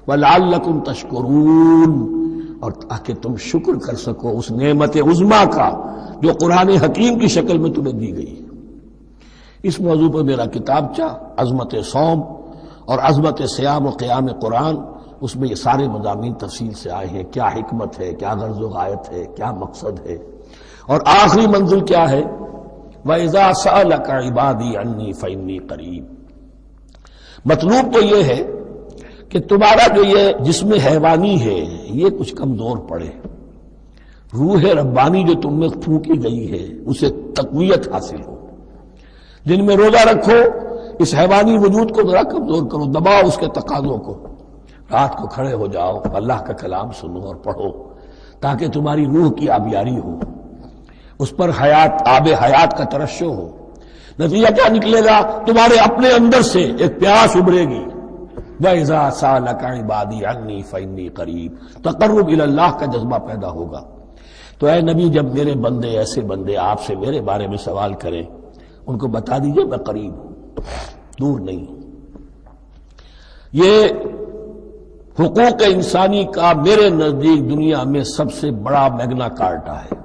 وَلَعَلَّكُمْ تَشْكُرُونَ، اور تاکہ تم شکر کر سکو اس نعمت عظمیٰ کا جو قرآن حکیم کی شکل میں تمہیں دی گئی۔ اس موضوع پر میرا کتابچہ عظمت صوم اور عظمت صیام و قیام قرآن، اس میں یہ سارے مضامین تفصیل سے آئے ہیں، کیا حکمت ہے، کیا غرض و غایت ہے، کیا مقصد ہے، اور آخری منزل کیا ہے، وَإِذَا سَأَلَكَ عِبَادِي عَنِّي فَإِنِّي قَرِيبٌ۔ مطلوب تو یہ ہے کہ تمہارا جو یہ جسم حیوانی ہے یہ کچھ کمزور پڑے، روح ربانی جو تم میں پھونکی گئی ہے اسے تقویت حاصل ہو۔ جن میں روزہ رکھو، اس حیوانی وجود کو ذرا کمزور کرو، دباؤ اس کے تقاضوں کو، رات کو کھڑے ہو جاؤ، اللہ کا کلام سنو اور پڑھو، تاکہ تمہاری روح کی آبیاری ہو، اس پر حیات، آب حیات کا ترشح ہو۔ نتیجہ کیا نکلے گا؟ تمہارے اپنے اندر سے ایک پیاس ابھرے گی، وَإِذَا سَأَلَكَ عِبَادِي عَنِّي فَإِنِّي قَرِيبٌ، تقرب الی اللہ کا جذبہ پیدا ہوگا۔ تو اے نبی، جب میرے بندے، ایسے بندے آپ سے میرے بارے میں سوال کریں، ان کو بتا دیجئے میں قریب ہوں، دور نہیں ہوں۔ یہ حقوق انسانی کا میرے نزدیک دنیا میں سب سے بڑا میگنا کارٹا ہے۔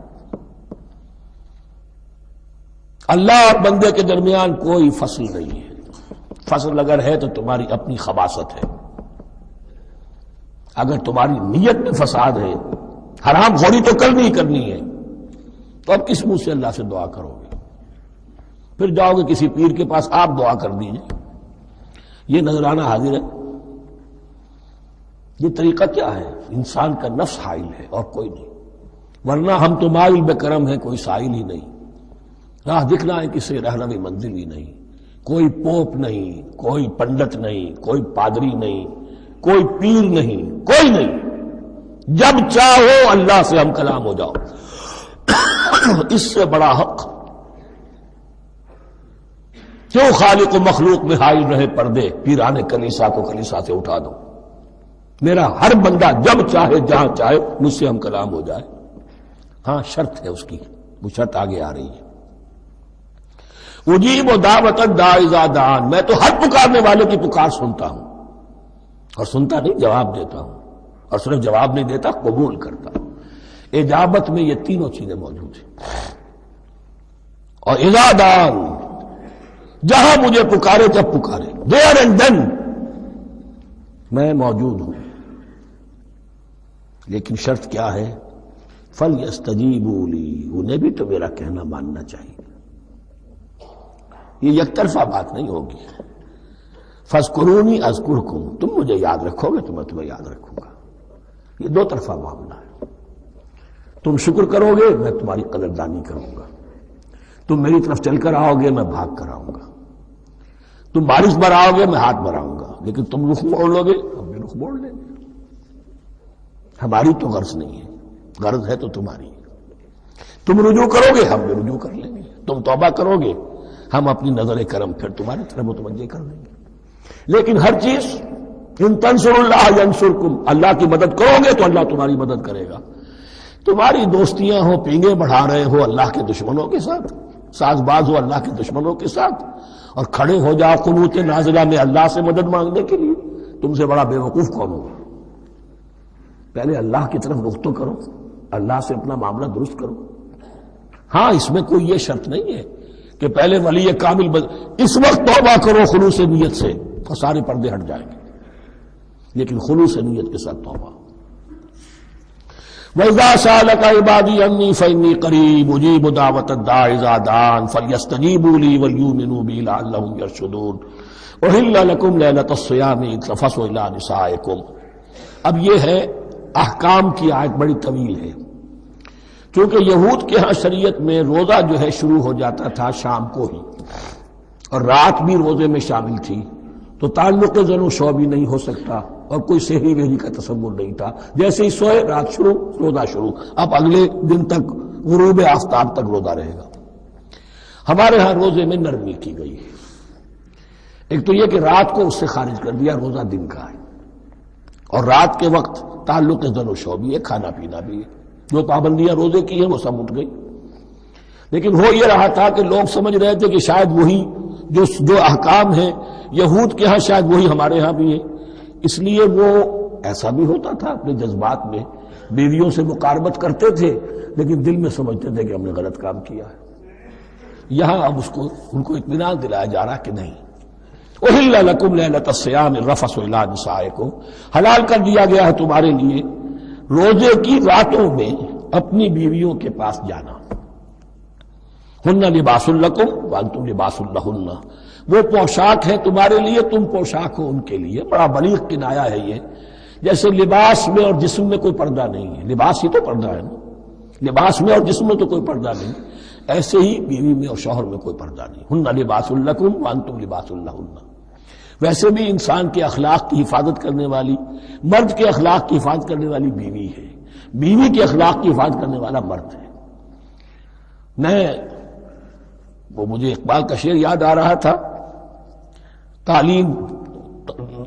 اللہ اور بندے کے درمیان کوئی فصل نہیں ہے، فصل اگر ہے تو تمہاری اپنی خباثت ہے۔ اگر تمہاری نیت میں فساد ہے، حرام خوری تو کرنی ہی کرنی ہے، تو اب کس منہ سے اللہ سے دعا کرو گے؟ پھر جاؤ گے کسی پیر کے پاس، آپ دعا کر دیجئے، یہ نذرانہ حاضر ہے؟ یہ طریقہ کیا ہے؟ انسان کا نفس حائل ہے اور کوئی نہیں، ورنہ ہم تو مائل بے کرم ہیں، کوئی سائل ہی نہیں، راہ دکھنا ہے کسی رہنمی منزل ہی نہیں، کوئی پوپ نہیں، کوئی پنڈت نہیں، کوئی پادری نہیں، کوئی پیر نہیں، کوئی نہیں، جب چاہو اللہ سے ہم کلام ہو جاؤ۔ اس سے بڑا حق کیوں خالق و مخلوق میں حائل رہے پردے؟ پیران کلیسا کو کلیسا سے اٹھا دو، میرا ہر بندہ جب چاہے جہاں چاہے مجھ سے ہم کلام ہو جائے۔ ہاں شرط ہے اس کی، وہ شرط آگے آ رہی ہے، اجیب دعوت الداعی اذا دعان، میں تو ہر پکارنے والے کی پکار سنتا ہوں، اور سنتا نہیں جواب دیتا ہوں، اور صرف جواب نہیں دیتا قبول کرتا ہوں۔ اجابت میں یہ تینوں چیزیں موجود ہیں۔ اور اذا دعان، جہاں مجھے پکارے جب پکارے، دیر اینڈ دین میں موجود ہوں، لیکن شرط کیا ہے؟ فَلْيَسْتَجِيبُوا لِي، انہیں بھی تو میرا کہنا ماننا چاہیے، یہ یک طرفہ بات نہیں ہوگی۔ فَاذْكُرُونِي أَذْكُرْكُمْ، تم مجھے یاد رکھو گے تو میں تمہیں یاد رکھوں گا، یہ دو طرفہ معاملہ ہے۔ تم شکر کرو گے میں تمہاری قدردانی کروں گا، تم میری طرف چل کر آؤ گے میں بھاگ کر آؤں گا، تم بارش برآؤ گے میں ہاتھ بڑھاؤں گا، لیکن تم رخ موڑ لو گے ہم بھی رخ موڑ لیں گے۔ ہماری تو غرض نہیں ہے، غرض ہے تو تمہاری ہے۔ تم رجوع کرو گے ہم بھی رجوع کر لیں گے، تم توبہ کرو گے ہم اپنی نظر کرم پھر تمہاری طرف متوجہ کر دیں گے۔ لیکن ہر چیز ان تنصر اللہ ینصرکم، اللہ کی مدد کرو گے تو اللہ تمہاری مدد کرے گا۔ تمہاری دوستیاں ہو، پینگے بڑھا رہے ہو اللہ کے دشمنوں کے ساتھ، ساز باز ہو اللہ کے دشمنوں کے ساتھ، اور کھڑے ہو جاؤ قنوت نازلہ میں اللہ سے مدد مانگنے کے لیے، تم سے بڑا بے وقوف کون ہوگا؟ پہلے اللہ کی طرف رخ تو کرو، اللہ سے اپنا معاملہ درست کرو۔ ہاں اس میں کوئی یہ شرط نہیں ہے کہ پہلے ولی کامل اس وقت توبہ کرو خلوص نیت سے اور سارے پردے ہٹ جائیں گے، لیکن خلوص نیت کے ساتھ توبہ۔ وَإِذَا سَأَلَكَ عِبَادِي عَنِّي فَإِنِّي قَرِيبٌ أُجِيبُ دَعْوَةَ الدَّاعِ إِذَا دَعَانِ فَلْيَسْتَجِيبُوا لِي وَلْيُؤْمِنُوا بِي لَعَلَّهُمْ يَرْشُدُونَ أُحِلَّ لَكُمْ لَيْلَةَ الصِّيَامِ إِذْ تَفَضُّلُوا إِلَىٰ نِسَائِكُمْ۔ اب یہ ہے احکام کی آیت، بڑی طویل ہے، چونکہ یہود کے ہاں شریعت میں روزہ جو ہے شروع ہو جاتا تھا شام کو ہی، اور رات بھی روزے میں شامل تھی، تو تعلق زن و شو بھی نہیں ہو سکتا، اور کوئی سحری وحری کا تصور نہیں تھا، جیسے ہی سوئے رات شروع روزہ شروع، اب اگلے دن تک غروب آفتاب تک روزہ رہے گا۔ ہمارے ہاں روزے میں نرمی کی گئی ہے، ایک تو یہ کہ رات کو اس سے خارج کر دیا، روزہ دن کا ہے، اور رات کے وقت تعلق زن و شو بھی ہے، کھانا پینا بھی ہے، جو پابندیاں روزے کی ہیں وہ سب اٹھ گئی۔ لیکن ہو یہ رہا تھا کہ لوگ سمجھ رہے تھے کہ شاید وہی جو احکام ہیں یہود کے ہاں شاید وہی ہمارے ہاں بھی ہیں، اس لیے وہ ایسا بھی ہوتا تھا اپنے جذبات میں بیویوں سے مقاربت کرتے تھے، لیکن دل میں سمجھتے تھے کہ ہم نے غلط کام کیا ہے۔ یہاں اب ان کو اطمینان دلایا جا رہا کہ نہیں، احل لکم لیلۃ الصیام الرفث الی نسائکم، حلال کر دیا گیا ہے تمہارے لیے روزے کی راتوں میں اپنی بیویوں کے پاس جانا۔ ہن لباس لکم وانتم لباس لہن، وہ پوشاک ہے تمہارے لیے، تم پوشاک ہو ان کے لیے۔ بڑا بلیغ کنایا ہے یہ، جیسے لباس میں اور جسم میں کوئی پردہ نہیں ہے، لباس ہی تو پردہ ہے نا، لباس میں اور جسم میں تو کوئی پردہ نہیں، ایسے ہی بیوی میں اور شوہر میں کوئی پردہ نہیں۔ ہن لباس لکم وانتم لباس لہن۔ ویسے بھی انسان کے اخلاق کی حفاظت کرنے والی، مرد کے اخلاق کی حفاظت کرنے والی بیوی ہے، بیوی کے اخلاق کی حفاظت کرنے والا مرد ہے۔ وہ مجھے اقبال کا شعر یاد آ رہا تھا، تعلیم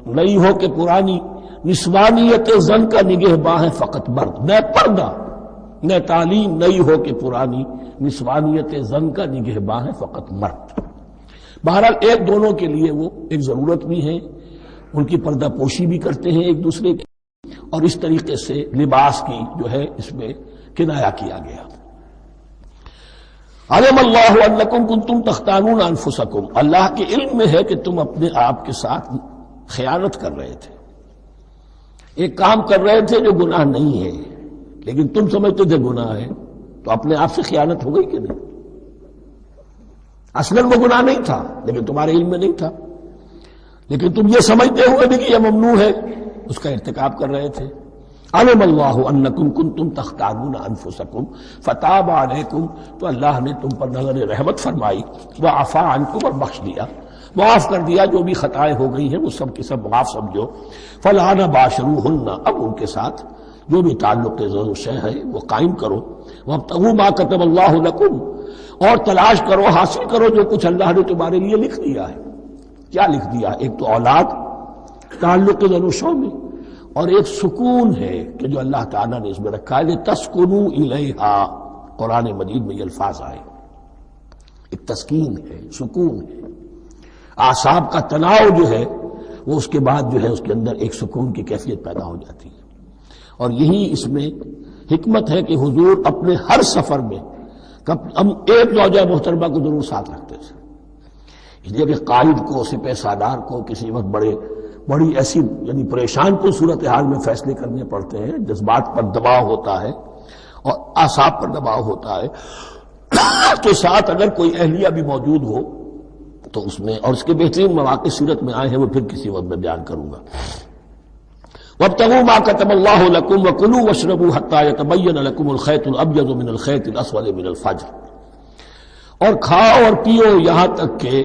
نئی ہو کہ پرانی، نسوانیت زن کا نگہباں ہے فقط مرد، نہ پردہ نہ تعلیم نئی ہو کہ پرانی، نسوانیت زن کا نگہباں ہے فقط مرد۔ بہرحال ایک دونوں کے لیے وہ ایک ضرورت بھی ہے، ان کی پردہ پوشی بھی کرتے ہیں ایک دوسرے کی، اور اس طریقے سے لباس کی جو ہے اس میں کنایا کیا گیا۔ علم اللہ انکم کنتم تختانون انفسکم، اللہ کے علم میں ہے کہ تم اپنے آپ کے ساتھ خیانت کر رہے تھے۔ ایک کام کر رہے تھے جو گناہ نہیں ہے لیکن تم سمجھتے تھے گناہ ہے، تو اپنے آپ سے خیانت ہو گئی کہ نہیں؟ اصلاً وہ گناہ نہیں تھا لیکن تمہارے علم میں نہیں تھا، لیکن تم یہ سمجھتے ہوئے بھی کہ یہ ممنوع ہے اس کا ارتکاب کر رہے تھے۔ علم اللہ انکم کنتم تختارون انفسکم فتاب علیکم، تو اللہ نے تم پر نظر رحمت فرمائی، وعفا عنکم، اور بخش دیا، معاف کر دیا، جو بھی خطائیں ہو گئی ہیں وہ سب کی سب معاف سمجھو۔ فالآن باشروہن، اب ان کے ساتھ جو بھی تعلق ضرور شے ہے وہ قائم کرو، وابتغوا ما کتب اللہ لکم، اور تلاش کرو، حاصل کرو جو کچھ اللہ نے تمہارے لیے لکھ دیا ہے۔ کیا لکھ دیا؟ ایک تو اولاد تعلق ضرور شو میں، اور ایک سکون ہے کہ جو اللہ تعالیٰ نے اس میں رکھا ہے، لِتَسْكُنُوا إِلَيْهَا، قرآن مجید میں یہ الفاظ آئے، ایک تسکین ہے، سکون ہے، اعصاب کا تناؤ جو ہے وہ اس کے بعد جو ہے اس کے اندر ایک سکون کی کیفیت پیدا ہو جاتی ہے۔ اور یہی اس میں حکمت ہے کہ حضور اپنے ہر سفر میں ہم ایک زوجہ محترمہ کو ضرور ساتھ رکھتے تھے، اس لیے کہ قائد کو، سپہ سالار کو کسی وقت بڑی ایسی یعنی پریشان کن صورتحال میں فیصلے کرنے پڑتے ہیں، جذبات پر دباؤ ہوتا ہے اور اعصاب پر دباؤ ہوتا ہے، تو ساتھ اگر کوئی اہلیہ بھی موجود ہو تو اس میں، اور اس کے بہترین مواقع سیرت میں آئے ہیں، وہ پھر کسی وقت میں بیان کروں گا۔ وابتغوا ما كتب الله لكم وكلوا واشربوا حتى يتبين لكم الخيط الابيض من الخيط الاسود من الفجر، اور کھاؤ اور پیو یہاں تک کہ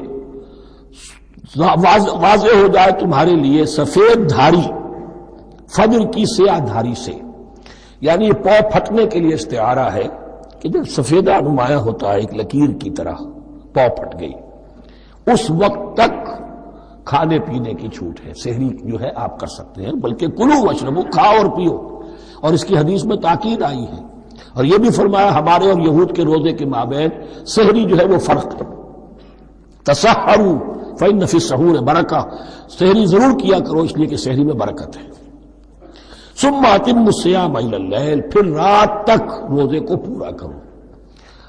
واضح ہو جائے تمہارے لیے سفید دھاری فجر کی سیاہ دھاری سے، یعنی یہ پاؤ پھٹنے کے لیے استعارہ ہے کہ جب سفیدہ نمایاں ہوتا ہے ایک لکیر کی طرح، پاؤ پھٹ گئی، اس وقت تک کھانے پینے کی چھوٹ ہے، سحری جو ہے آپ کر سکتے ہیں، بلکہ کلو واشربو، کھاؤ اور پیو، اور اس کی حدیث میں تاکید آئی ہے، اور یہ بھی فرمایا ہمارے اور یہود کے روزے کے مابین سحری جو ہے وہ فرق ہے، تسحروا فإن فی السحور برکہ، سحری ضرور کیا کرو اس لیے کہ سحری میں برکت ہے۔ ثم اتموا الصیام الی اللیل، پھر رات تک روزے کو پورا کرو۔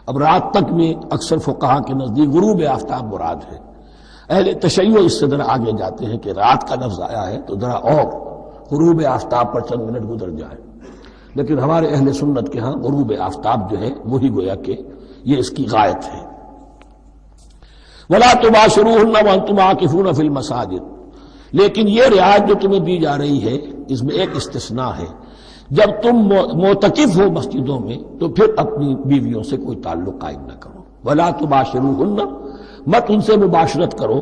اب رات تک میں اکثر فقہا کے نزدیک غروب آفتاب مراد ہے، اہل تشیع اس سے ذرا آگے جاتے ہیں کہ رات کا لفظ آیا ہے تو ذرا اور غروب آفتاب پر چند منٹ گزر جائے، لیکن ہمارے اہل سنت کے ہاں غروب آفتاب جو ہے وہی گویا کہ یہ اس کی غایت ہے۔ وَلَا تُبَاشِرُوهُنَّ وَأَنْتُمْ عَاكِفُونَ فِي الْمَسَاجِدِ، لیکن یہ رعایت جو تمہیں دی جا رہی ہے اس میں ایک استثناء ہے، جب تم معتکف ہو مسجدوں میں تو پھر اپنی بیویوں سے کوئی تعلق قائم نہ کرو۔ وَلَا تُبَاشِرُوهُنَّ، مت ان سے مباشرت کرو،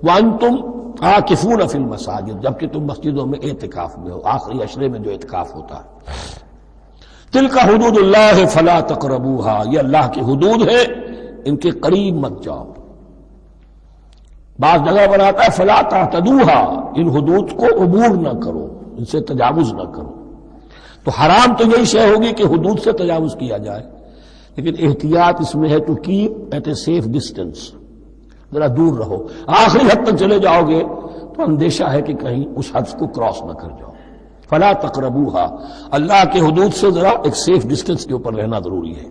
وَأَنْتُمْ عَاكِفُونَ فِي الْمَسَاجِدِ، جبکہ تم مسجدوں میں اعتکاف میں ہو، آخری عشرے میں جو اعتکاف ہوتا ہے۔ تِلْكَ حُدُودُ اللَّهِ فَلَا تَقْرَبُوهَا، یہ اللہ کی حدود ہے، ان کے قریب مت جاؤ۔ بعض جگہ پر آتا ہے فَلَا تَعْتَدُوهَا، ان حدود کو عبور نہ کرو، ان سے تجاوز نہ کرو۔ تو حرام تو یہی شے ہوگی کہ حدود سے تجاوز کیا جائے، لیکن احتیاط اس میں ہے to keep at a safe distance, ذرا دور رہو۔ آخری حد تک چلے جاؤ گے تو اندیشہ ہے کہ کہیں اس حد کو کراس نہ کر جاؤ۔ فلا تقربوها، اللہ کے حدود سے ذرا ایک سیف ڈسٹینس کے اوپر رہنا ضروری ہے۔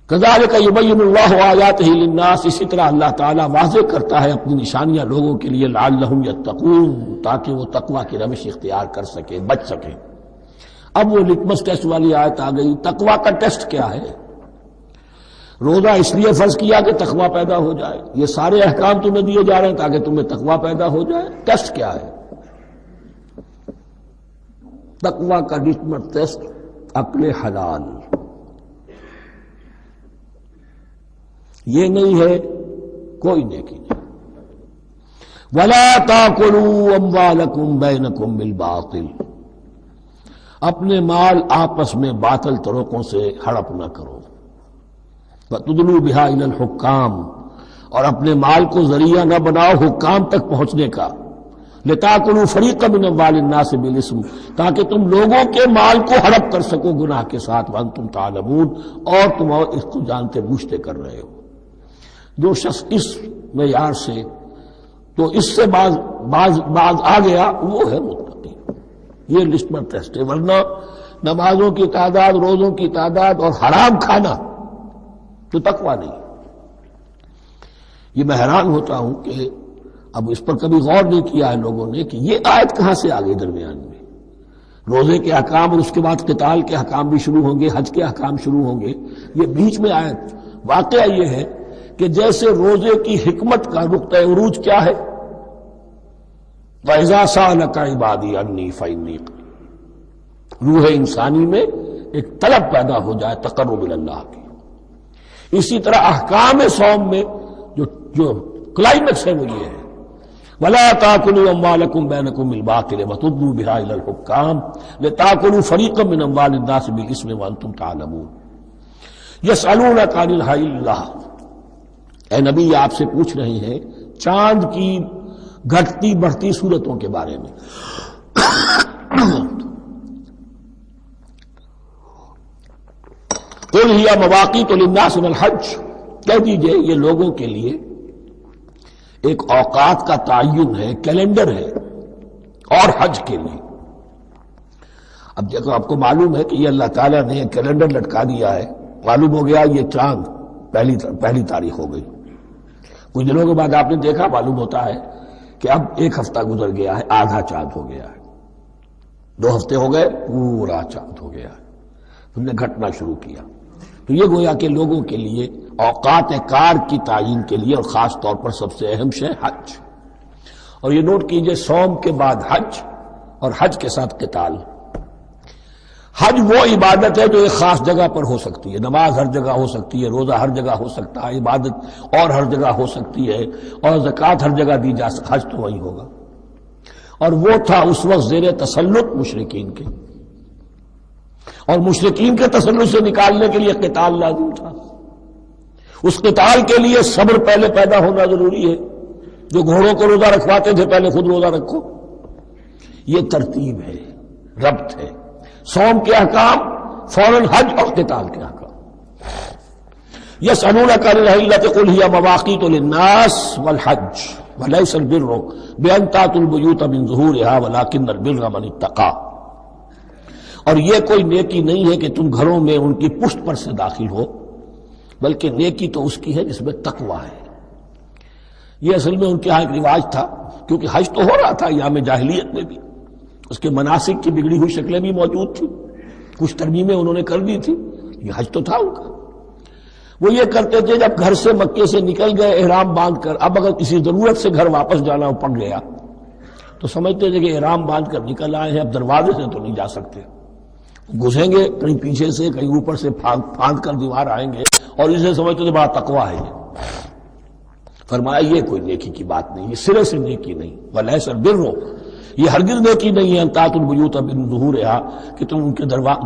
کذالک یبین اللہ آیاتہ للناس، اسی طرح اللہ تعالیٰ واضح کرتا ہے اپنی نشانیاں لوگوں کے لیے، لعلہم یتقون، تاکہ وہ تقوی کی روش اختیار کر سکیں، بچ سکیں۔ اب وہ لٹمس ٹیسٹ والی آیت آ گئی، تقوی کا ٹیسٹ کیا ہے؟ روزہ اس لیے فرض کیا کہ تقوی پیدا ہو جائے، یہ سارے احکام تمہیں دیے جا رہے ہیں تاکہ تمہیں تقوی پیدا ہو جائے۔ ٹیسٹ کیا ہے؟ تقوی کا لٹمس ٹیسٹ عقل حلال، یہ نہیں ہے کوئی نیکی نہیں۔ وَلَا تَأْكُلُوا أَمْوَالَكُمْ بَيْنَكُمْ بِالْبَاطِلِ، اپنے مال آپس میں باطل طریقوں سے ہڑپ نہ کرو۔ وَتُدْلُوا بِهَا إِلَى الْحُكَّامِ، اور اپنے مال کو ذریعہ نہ بناؤ حکام تک پہنچنے کا، لِتَأْكُلُوا فَرِيقًا مِنْ أَمْوَالِ النَّاسِ بِالْإِثْمِ، تاکہ تم لوگوں کے مال کو ہڑپ کر سکو گناہ کے ساتھ، وَأَنْتُمْ تَعْلَمُونَ، اور تم اس کو جانتے بوجھتے کر رہے ہو۔ جو شخص اس معیار سے تو اس سے باز آ گیا وہ ہے متقی، یہ لسٹ پر ٹیسٹ ہے۔ ورنہ نمازوں کی تعداد، روزوں کی تعداد اور حرام کھانا تو تقویٰ نہیں۔ یہ میں حیران ہوتا ہوں کہ اب اس پر کبھی غور نہیں کیا ہے لوگوں نے کہ یہ آیت کہاں سے آ گئی درمیان میں. روزے کے احکام اور اس کے بعد قتال کے احکام بھی شروع ہوں گے، حج کے احکام شروع ہوں گے، یہ بیچ میں آیت. واقعہ یہ ہے کہ جیسے روزے کی حکمت کا نقطہ عروج کیا ہے، وَإِذَا سَأَلَكَ عِبَادِي عَنِّي فَإِنِّي قَرِيبٌ، روح انسانی میں ایک طلب پیدا ہو جائے تقرب اللہ کی. اسی طرح احکام صوم میں جو کلائمیکس ہے وہ یہ ہے، وَلَا تَأْكُلُوا أَمْوَالَكُمْ بَيْنَكُمْ بِالْبَاطِلِ وَتُدْلُوا بِهَا إِلَى الْحُكَّامِ لِتَأْكُلُوا فَرِيقًا مِّنْ أَمْوَالِ النَّاسِ بِالْإِثْمِ وَأَنْتُمْ تَعْلَمُونَ يَسْأَلُونَكَ عَنِ الْأَهِلَّةِ، اے نبی آپ سے پوچھ رہے ہیں چاند کی گھٹتی بڑھتی صورتوں کے بارے میں. قُلْ هِيَ مَوَاقِيتُ لِلنَّاسِ وَالْحَجِّ، کہہ دیجئے یہ لوگوں کے لیے ایک اوقات کا تعین ہے، کیلنڈر ہے، اور حج کے لیے. اب دیکھو آپ کو معلوم ہے کہ یہ اللہ تعالیٰ نے کیلنڈر لٹکا دیا ہے، معلوم ہو گیا یہ چاند پہلی تاریخ ہو گئی. کچھ دنوں کے بعد آپ نے دیکھا معلوم ہوتا ہے کہ اب ایک ہفتہ گزر گیا ہے، آدھا چاند ہو گیا ہے. 2 ہفتے ہو گئے، پورا چاند ہو گیا ہے. تم نے گھٹنا شروع کیا. تو یہ گویا کہ لوگوں کے لیے اوقات کار کی تعین کے لیے، اور خاص طور پر سب سے اہم شے حج. اور یہ نوٹ کیجئے صوم کے بعد حج، اور حج کے ساتھ قتال. حج وہ عبادت ہے جو ایک خاص جگہ پر ہو سکتی ہے. نماز ہر جگہ ہو سکتی ہے، روزہ ہر جگہ ہو سکتا ہے، عبادت اور ہر جگہ ہو سکتی ہے، اور زکوٰۃ ہر جگہ دی جا سکتی. حج تو وہی ہوگا. اور وہ تھا اس وقت زیر تسلط مشرکین کے، اور مشرکین کے تسلط سے نکالنے کے لیے قتال لازم تھا. اس قتال کے لیے صبر پہلے پیدا ہونا ضروری ہے. جو گھوڑوں کو روزہ رکھواتے تھے پہلے خود روزہ رکھو. یہ ترتیب ہے، ربط ہے. صوم کے احکام فوراً حج اور قتال کے احکام. يَسْأَلُونَكَ عَنِ الْأَهِلَّةِ قُلْ هِيَ مَوَاقِيتُ لِلنَّاسِ وَالْحَجِّ وَلَيْسَ الْبِرُّ بِأَنْ تَأْتُوا الْبُيُوتَ مِنْ ظُهُورِهَا وَلَكِنَّ الْبِرَّ مَنِ اتَّقَىٰ. اور یہ کوئی نیکی نہیں ہے کہ تم گھروں میں ان کی پشت پر سے داخل ہو، بلکہ نیکی تو اس کی ہے جس میں تقویٰ ہے. یہ اصل میں ان کے ہاں ایک رواج تھا، کیونکہ حج تو ہو رہا تھا ایام جاہلیت میں بھی، اس کے مناسک کی بگڑی ہوئی شکلیں بھی موجود تھیں، کچھ ترمیمیں انہوں نے کر دی تھی. یہ حج تو تھا ان کا. وہ یہ کرتے تھے جب گھر سے مکے سے نکل گئے احرام باندھ کر، اب اگر کسی ضرورت سے گھر واپس جانا پڑ گیا تو سمجھتے تھے کہ احرام باندھ کر نکل آئے ہیں، اب دروازے سے تو نہیں جا سکتے، گھسیں گے کہیں پیچھے سے کہیں اوپر سے پھاند کر دیوار آئیں گے، اور اسے سمجھتے تھے بڑا تقویٰ ہے. فرمایا یہ کوئی نیکی کی بات نہیں، یہ سرے سے نیکی نہیں. وَلَيْسَ الْبِرُّ، یہ ہرگز نیکی نہیں ہے، أَن تَأْتُوا الْبُيُوتَ مِنْ ظُهُورِهَا، کہ تم ان کے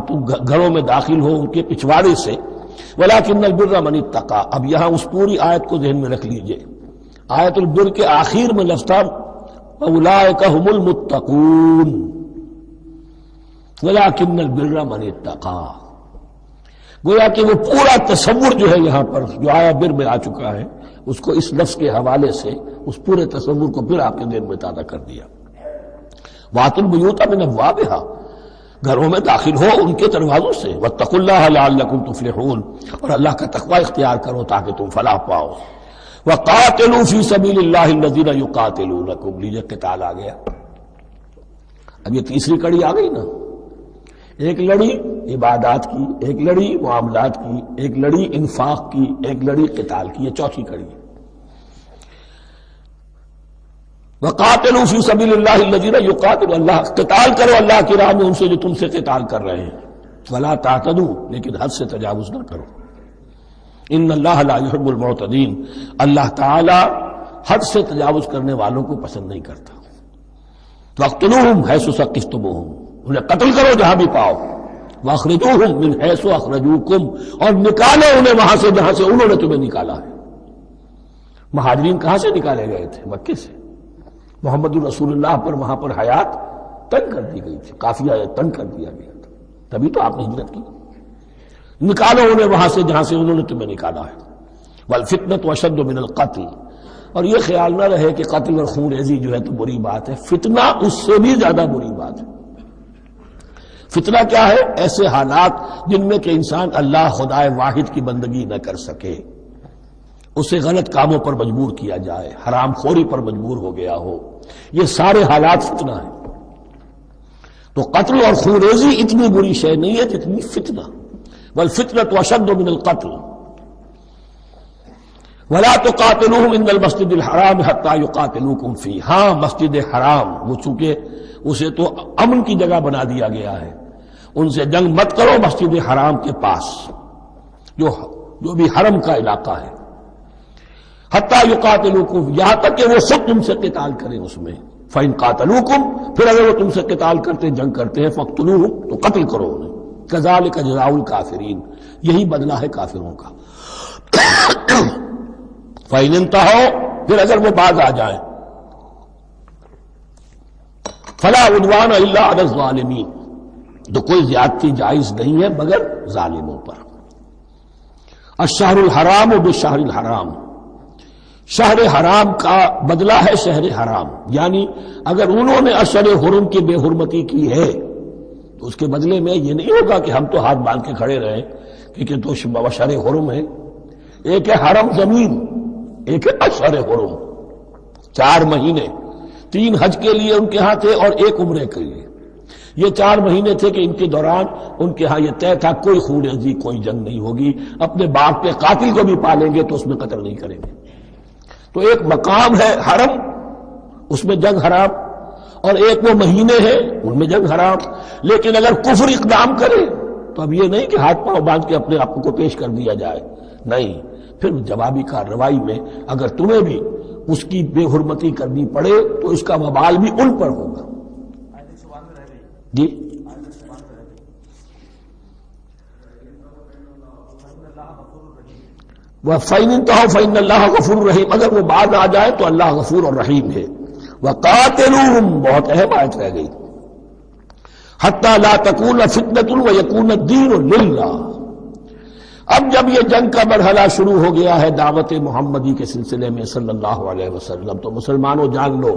تم گھروں میں داخل ہو ان کے پچھواڑے سے. وَلَكِنَّ الْبِرَّ مَنِ اتَّقَىٰ. اب یہاں اس پوری آیت کو ذہن میں رکھ لیجئے. آیت البر کے آخر میں لفظ تھا وَأُولَٰئِكَ هُمُ الْمُتَّقُونَ وَلَكِنَّ الْبِرَّ مَنِ اتَّقَىٰ. گویا کہ وہ پورا تصور جو ہے یہاں پر جو آیا بر میں آ چکا ہے، اس کو اس لفظ کے حوالے سے اس پورے تصور کو پھر آپ کے ذہن میں تازہ کر دیا. وَأْتُوا الْبُيُوتَ مِنْ أَبْوَابِهَا، گھروں میں داخل ہو ان کے دروازوں سے. وَاتَّقُوا اللَّهَ لَعَلَّكُمْ تُفْلِحُونَ، اور اللہ کا تقوی اختیار کرو تاکہ تم فلاح پاؤ. وَقَاتِلُوا فِي سَبِيلِ اللَّهِ الَّذِينَ يُقَاتِلُونَكُمْ. لیجیے قتال آ گیا. اب یہ تیسری کڑی آ گئی نا. ایک لڑی عبادات کی، ایک لڑی معاملات کی، ایک لڑی انفاق کی، ایک لڑی قتال کی. یہ چوتھی کڑی ہے. وَقَاتِلُوا فِي سَبِيلِ اللَّهِ الَّذِينَ يُقَاتِلُونَ، اللہ قتال کرو اللہ کی راہ میں ان سے جو تم سے قتال کر رہے ہیں. وَلَا تَعْتَدُوا، لیکن حد سے تجاوز نہ کرو. ان اللہ لا يحب المعتدین، اللہ تعالی حد سے تجاوز کرنے والوں کو پسند نہیں کرتا. وَاقْتُلُوهُمْ حَيْثُ ثَقِفْتُمُوهُمْ، انہیں قتل کرو جہاں بھی پاؤ. وَأَخْرِجُوهُمْ مِنْ حَيْثُ أَخْرَجُوكُمْ، اور نکالو انہیں وہاں سے جہاں سے انہوں نے تمہیں نکالا ہے. مہاجرین کہاں سے نکالے گئے تھے؟ مکے سے. محمد الرسول اللہ پر وہاں پر حیات تنگ کر دی گئی تھی، قافیہ تنگ کر دیا گیا تھا، تبھی تو آپ نے ہجرت کی. نکالو انہیں وہاں سے جہاں سے انہوں نے تمہیں نکالا ہے. والفتنة اشد من القتل، اور یہ خیال نہ رہے کہ قتل اور خون ریزی جو ہے تو بری بات ہے، فتنہ اس سے بھی زیادہ بری بات ہے. فتنہ کیا ہے؟ ایسے حالات جن میں کہ انسان اللہ خدائے واحد کی بندگی نہ کر سکے. اسے غلط کاموں پر مجبور کیا جائے، حرام خوری پر مجبور ہو گیا ہو، یہ سارے حالات فتنہ ہیں۔ تو قتل اور خونریزی اتنی بری شے نہیں ہے جتنی فتنہ، والفتنة اشد من القتل۔ ولا تقاتلوهم عند المسجد الحرام حتى يقاتلوكم فيه، ہاں مسجد حرام وہ چونکہ اسے تو امن کی جگہ بنا دیا گیا ہے، ان سے جنگ مت کرو مسجد حرام کے پاس جو بھی حرم کا علاقہ ہے، حتیٰ یقاتلوکم، یہاں تک کہ وہ خود تم سے قتال کریں اس میں، فإن قاتلوکم، پھر اگر وہ تم سے قتال کرتے جنگ کرتے ہیں، فاقتلوہم، تو قتل کرو انہیں، کذالک جزاء الکافرین، یہی بدلہ ہے کافروں کا۔ فإن انتہوا، پھر اگر وہ باز آ جائیں، فلا عدوان الا علی الظالمین، تو کوئی زیادتی جائز نہیں ہے مگر ظالموں پر۔ الشہر الحرام بالشہر الحرام، شہر حرام کا بدلہ ہے شہر حرام، یعنی اگر انہوں نے اشہر حرم کی بے حرمتی کی ہے تو اس کے بدلے میں یہ نہیں ہوگا کہ ہم تو ہاتھ باندھ کے کھڑے رہیں کیونکہ تو اشہر حرم ہے۔ ایک ہے حرم زمین، ایک ہے اشہر حرم، 4 مہینے، 3 حج کے لیے ان کے ہاں تھے اور 1 عمرے کے لیے۔ یہ 4 مہینے تھے کہ ان کے دوران ان کے ہاں یہ طے تھا کوئی خونریزی، کوئی جنگ نہیں ہوگی، اپنے باپ کے قاتل کو بھی پالیں گے تو اس میں قتل نہیں کریں گے۔ تو ایک مقام ہے حرم، اس میں جنگ حرام، اور ایک وہ مہینے ہیں ان میں جنگ حرام۔ لیکن اگر کفر اقدام کرے تو اب یہ نہیں کہ ہاتھ پاؤں باندھ کے اپنے آپ کو پیش کر دیا جائے، نہیں، پھر جوابی کارروائی میں اگر تمہیں بھی اس کی بے حرمتی کرنی پڑے تو اس کا وبال بھی ان پر ہوگا۔ جی وَفَإِنِ انتَهَوْا فَإِنَّ اللَّهَ غَفُورٌ رَحِيمٌ، اگر وہ بعد آ جائے تو اللہ غفور اور رحیم ہے۔ وَقَاتِلُوهُمْ، بہت اہم آیت رہ گئی، حَتَّى لَا تَكُونَ فِتْنَةٌ وَيَكُونَ الدِّينُ لِلَّهِ۔ اب جب یہ جنگ کا مرحلہ شروع ہو گیا ہے دعوت محمدی کے سلسلے میں صلی اللہ علیہ وسلم، تو مسلمانوں جان لو،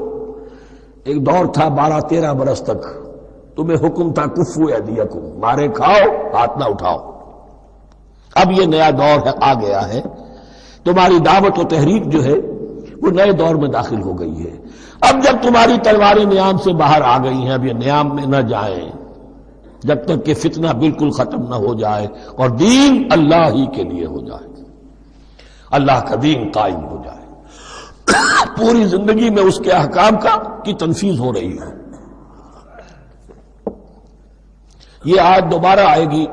ایک دور تھا 12-13 برس تک تمہیں حکم تھا کفو ایدیکم، مارے کھاؤ ہاتھ نہ اٹھاؤ۔ اب یہ نیا دور ہے، آ گیا ہے، تمہاری دعوت و تحریک جو ہے وہ نئے دور میں داخل ہو گئی ہے۔ اب جب تمہاری تلواریں نیام سے باہر آ گئی ہیں، اب یہ نیام میں نہ جائیں جب تک کہ فتنہ بالکل ختم نہ ہو جائے اور دین اللہ ہی کے لیے ہو جائے، اللہ کا دین قائم ہو جائے، پوری زندگی میں اس کے احکام کی تنفیذ ہو رہی ہے۔ یہ آیت دوبارہ آئے گی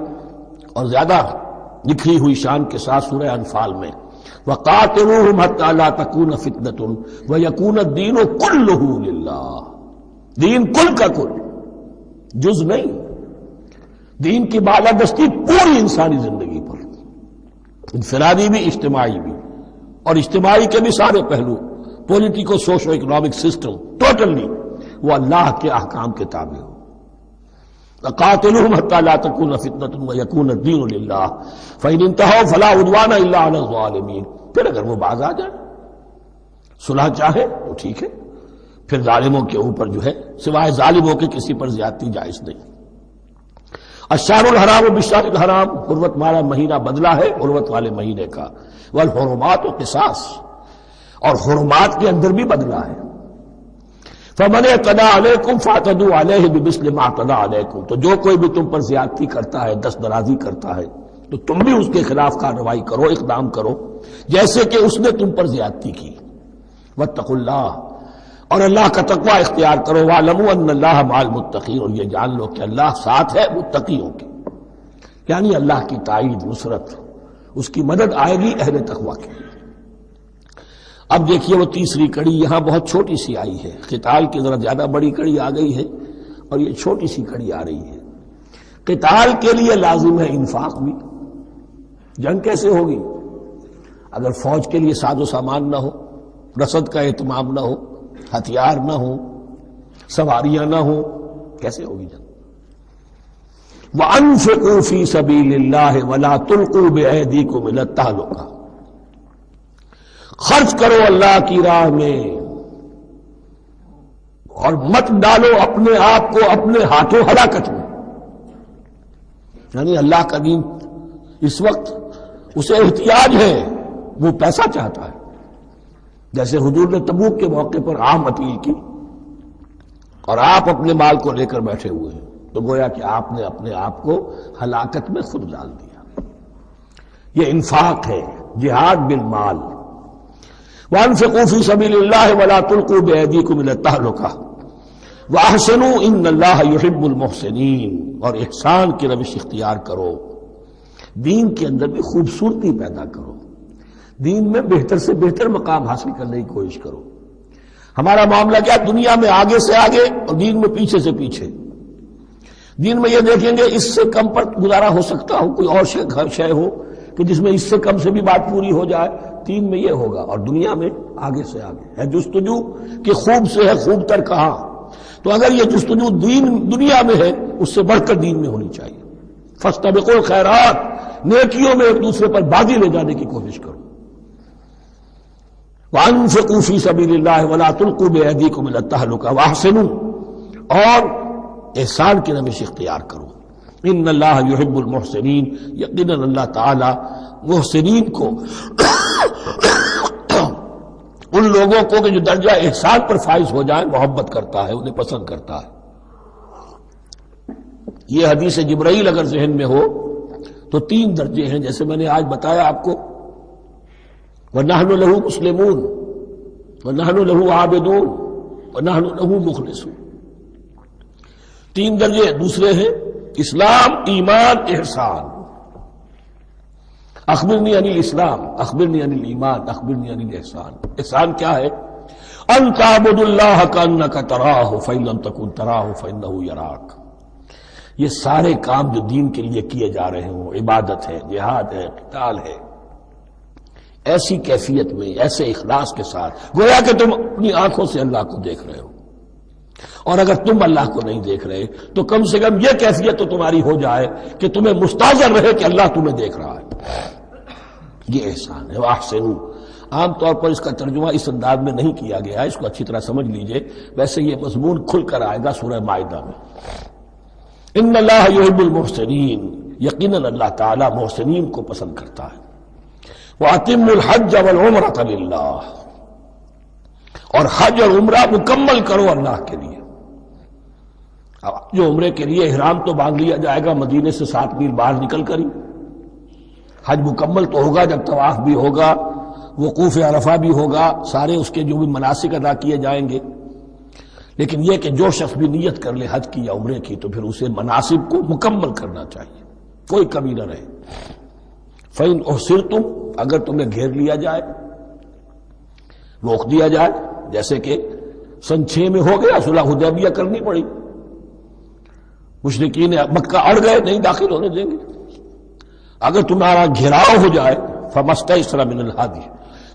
اور زیادہ نکھی ہوئی شان کے ساتھ سورہ انفال میں، وَقَاتِلُوهُمْ حَتَّى لَا تَكُونَ فِتْنَةٌ وَيَكُونَ الدِّينُ كُلُّهُ لِلَّهِ، دین کل کا کل، جز نہیں، دین کی بالادستی پوری انسانی زندگی پر، انفرادی بھی اجتماعی بھی، اور اجتماعی کے بھی سارے پہلو، politico socio economic system, totally وہ اللہ کے احکام کے تابع ہو۔ وَقَاتِلُوهُمْ حَتَّى لَا تَكُونَ فِتْنَةٌ وَيَكُونَ الدِّينُ لِلَّهِ فَإِنِ انتَهَوْا فَلَا عُدْوَانَ إِلَّا عَلَى الظَّالِمِينَ، پھر اگر وہ باز آ جائے، صلح چاہے تو ٹھیک ہے، پھر ظالموں کے اوپر جو ہے سوائے ظالموں کے کسی پر زیادتی جائز نہیں۔ الشہر الحرام بالشہر الحرام، حرمت والا مہینہ بدلہ ہے حرمت والے مہینے کا، والحرمات قصاص، اور حرمات کے اندر بھی بدلہ ہے۔ فَمَنِ اعْتَدَىٰ عَلَيْكُمْ فَاعْتَدُوا عَلَيْهِ بِمِثْلِ مَا اعْتَدَىٰ عَلَيْكُمْ، تو جو کوئی بھی تم پر زیادتی کرتا ہے، دست درازی کرتا ہے، تو تم بھی اس کے خلاف کارروائی کرو، اقدام کرو جیسے کہ اس نے تم پر زیادتی کی۔ وَاتَّقُوا اللَّهَ، اور اللہ کا تقوی اختیار کرو، وَاعْلَمُوا أَنَّ اللَّهَ مَعَ الْمُتَّقِينَ، اور یہ جان لو کہ اللہ ساتھ ہے متقیوں کے، یعنی اللہ کی تائید، نصرت، اس کی مدد آئے گی اہل تقوی کی۔ اب دیکھیے وہ تیسری کڑی یہاں بہت چھوٹی سی آئی ہے، قتال کی ذرا زیادہ بڑی کڑی آ گئی ہے اور یہ چھوٹی سی کڑی آ رہی ہے۔ قتال کے لیے لازم ہے انفاق بھی، جنگ کیسے ہوگی اگر فوج کے لیے ساز و سامان نہ ہو، رسد کا اہتمام نہ ہو، ہتھیار نہ ہو، سواریاں نہ ہو، کیسے ہوگی جنگ؟ وَأَنفِقُوا فِي سَبِيلِ اللَّهِ وَلَا تُلْقُوا بِأَيْدِيكُمْ إِلَى التَّهْلُكَةِ، خرچ کرو اللہ کی راہ میں اور مت ڈالو اپنے آپ کو اپنے ہاتھوں ہلاکت میں، یعنی اللہ کا دین اس وقت اسے احتیاج ہے وہ پیسہ چاہتا ہے. جیسے حضور نے تبوک کے موقع پر عام اپیل کی اور آپ اپنے مال کو لے کر بیٹھے ہوئے ہیں، تو گویا کہ آپ نے اپنے آپ کو ہلاکت میں خود ڈال دیا. یہ انفاق ہے، جہاد بالمال. وَأَنفِقُوا فِي سَبِيلِ اللَّهِ وَلَا تُلْقُوا بِأَيْدِيكُمْ إِلَى التَّهْلُكَةِ وَأَحْسِنُوا إِنَّ اللَّهَ يُحِبُّ الْمُحْسِنِينَ. اور احسان کی روش اختیار کرو، دین کے اندر بھی خوبصورتی پیدا کرو، دین میں بہتر سے بہتر مقام حاصل کرنے کی کوشش کرو. ہمارا معاملہ کیا، دنیا میں آگے سے آگے اور دین میں پیچھے سے پیچھے. دین میں یہ دیکھیں گے اس سے کم پر گزارا ہو سکتا ہو، کوئی اور شے ہو کہ جس میں اس سے کم سے بھی بات پوری ہو جائے، دین میں یہ ہوگا. اور دنیا میں آگے سے آگے ہے جستجو کہ خوب سے ہے خوب تر کہاں. تو اگر یہ جستجو دنیا میں ہے، اس سے بڑھ کر دین میں ہونی چاہیے. فاستبقوا الخیرات، نیکیوں میں ایک دوسرے پر بازی لے جانے کی کوشش کرو. وَأَنفِقُوا فِي سَبِيلِ اللَّهِ وَلَا تُلْقُوا بِأَيْدِيكُمْ إِلَى التَّهْلُكَةِ وَأَحْسِنُوا، اور احسان کی روش اختیار کرو. ان اللہ یحب المحسنین، یقیناً اللہ تعالی محسنین کو ان لوگوں کو کہ جو درجہ احسان پر فائز ہو جائیں محبت کرتا ہے، انہیں پسند کرتا ہے. یہ حدیث جبرائیل اگر ذہن میں ہو تو 3 درجے ہیں، جیسے میں نے آج بتایا آپ کو. وَنَحْنُ لَهُ مُسْلِمُونَ وَنَحْنُ لَهُ عَابِدُونَ وَنَحْنُ لَهُ مُخْلِصُونَ. 3 درجے دوسرے ہیں، اسلام، ایمان، احسان. اخبرنی عن الاسلام، اخبرنی عن الایمان، اخبرنی عن الاحسان. احسان کیا ہے؟ ان تعبد اللہ کانک تراہ فإن لم تکن تراہ فإنہ یراک. یہ سارے کام جو دین کے لیے کیے جا رہے ہوں، عبادت ہے، جہاد ہے، قتال ہے، ایسی کیفیت میں، ایسے اخلاص کے ساتھ، گویا کہ تم اپنی آنکھوں سے اللہ کو دیکھ رہے ہو. اور اگر تم اللہ کو نہیں دیکھ رہے تو کم سے کم یہ کیفیت تو تمہاری ہو جائے کہ تمہیں مستحضر رہے کہ اللہ تمہیں دیکھ رہا ہے. یہ احسان ہے. وَأَحْسِنُوا، عام طور پر اس کا ترجمہ اس انداز میں نہیں کیا گیا ہے، اس کو اچھی طرح سمجھ لیجئے. ویسے یہ مضمون کھل کر آئے گا سورہ مائدہ میں. ان اللہ یحب المحسنین، یقیناً اللہ تعالی محسنین کو پسند کرتا ہے. وَأَتِمُّوا الْحَجَّ وَالْعُمْرَةَ لِلَّهِ، اور حج اور عمرہ مکمل کرو اللہ کے لیے. جو عمرے کے لیے احرام تو باندھ لیا جائے گا مدینے سے 7 میل باہر نکل کر ہی. حج مکمل تو ہوگا جب طواف بھی ہوگا، وقوف عرفہ بھی ہوگا، سارے اس کے جو بھی مناسک ادا کیے جائیں گے. لیکن یہ کہ جو شخص بھی نیت کر لے حج کی یا عمرے کی تو پھر اسے مناسب کو مکمل کرنا چاہیے، کوئی کمی نہ رہے. فَإِنْ أُحْصِرْتُمْ، اگر تمہیں گھیر لیا جائے، روک دیا جائے، جیسے کہ سن 6 میں ہو گیا، صلح حدیبیہ کرنی پڑی، مشرکین مکہ اڑ گئے، نہیں داخل ہونے دیں گے. اگر تمہارا گھیراؤ ہو جائے فَمَسْتَيْسَرَ مِنَ الْهَدْيِ،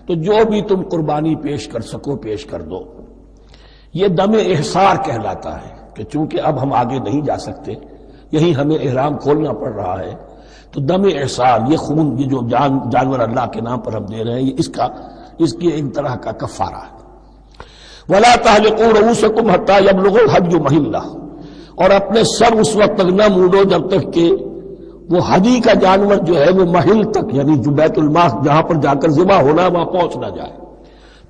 تو جو بھی تم قربانی پیش کر سکو پیش کر دو. یہ دم احصار کہلاتا ہے کہ چونکہ اب ہم آگے نہیں جا سکتے، یہی ہمیں احرام کھولنا پڑ رہا ہے، تو دم احصار، یہ خون، یہ جو جانور اللہ کے نام پر ہم دے رہے ہیں، یہ اس کی ایک طرح کا کفارہ ہے. وَلَا تَحْلِقُوا رُؤُوسَكُمْ حَتَّى يَبْلُغَ الْحَدْيُ مَحِلَّهُ، اور اپنے سر اس وقت تک نہ موڑو جب تک کہ وہ ہدی کا جانور جو ہے وہ محل تک، یعنی جو بیت الماس جہاں پر جا کر ذبح ہونا ہے وہاں پہنچ نہ جائے.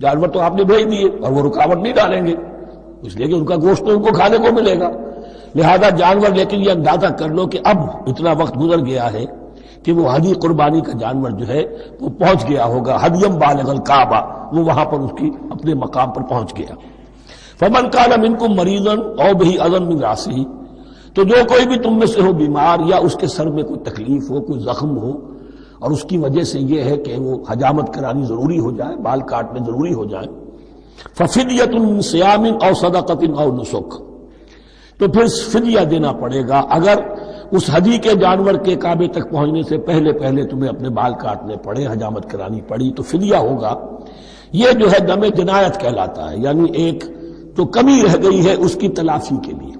جانور تو آپ نے بھیج دیے اور وہ رکاوٹ نہیں ڈالیں گے، اس لیے کہ ان کا گوشت تو ان کو کھانے کو ملے گا. لہذا جانور، لیکن یہ اندازہ کر لو کہ اب اتنا وقت گزر گیا ہے کہ وہ ہدی قربانی کا جانور جو ہے وہ پہنچ گیا ہوگا. ہدیم بالغ الکعبہ، وہ وہاں پر اس کی اپنے مقام پر پہنچ گیا. فمن کان منکم مریضا او بہ اذى من راسہ، تو جو کوئی بھی تم میں سے ہو بیمار یا اس کے سر میں کوئی تکلیف ہو، کوئی زخم ہو، اور اس کی وجہ سے یہ ہے کہ وہ حجامت کرانی ضروری ہو جائے، بال کاٹنے ضروری ہو جائے، ففدیۃ من صیام او صدقۃ او نسک، تو پھر فدیہ دینا پڑے گا. اگر اس ہدی کے جانور کے کعبے تک پہنچنے سے پہلے تمہیں اپنے بال کاٹنے پڑے، حجامت کرانی پڑی، تو فدیہ ہوگا. یہ جو ہے دم جنایت کہلاتا ہے، یعنی ایک جو کمی رہ گئی ہے اس کی تلافی کے لیے.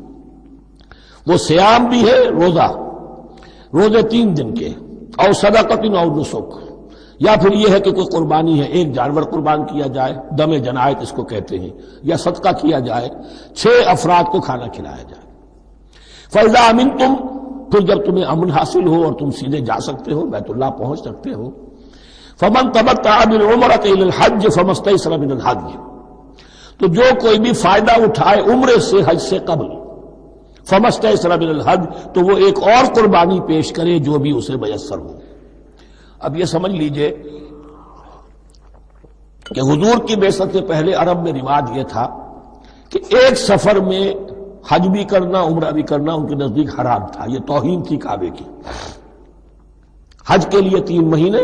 وہ صیام بھی ہے، روزے 3 دن کے، اور صدقۃ او نسک، یا پھر یہ ہے کہ کوئی قربانی ہے، ایک جانور قربان کیا جائے، دم جنایت اس کو کہتے ہیں، یا صدقہ کیا جائے، 6 افراد کو کھانا کھلایا جائے. فَإِذَا أَمِنْتُمْ، پھر جب تمہیں امن حاصل ہو اور تم سیدھے جا سکتے ہو، بیت اللہ پہنچ سکتے ہو، فمن تمتع بالعمرۃ الی الحج فما استیسر من الحج، تو جو کوئی بھی فائدہ اٹھائے عمرے سے حج سے قبل، فما استیسر من الحج، تو وہ ایک اور قربانی پیش کرے جو بھی اسے میسر ہو۔ اب یہ سمجھ لیجئے کہ حضور کی بعثت سے پہلے عرب میں رواج یہ تھا کہ ایک سفر میں حج بھی کرنا عمرہ بھی کرنا ان کے نزدیک حرام تھا، یہ توہین تھی کعبے کی۔ حج کے لیے 3 مہینے،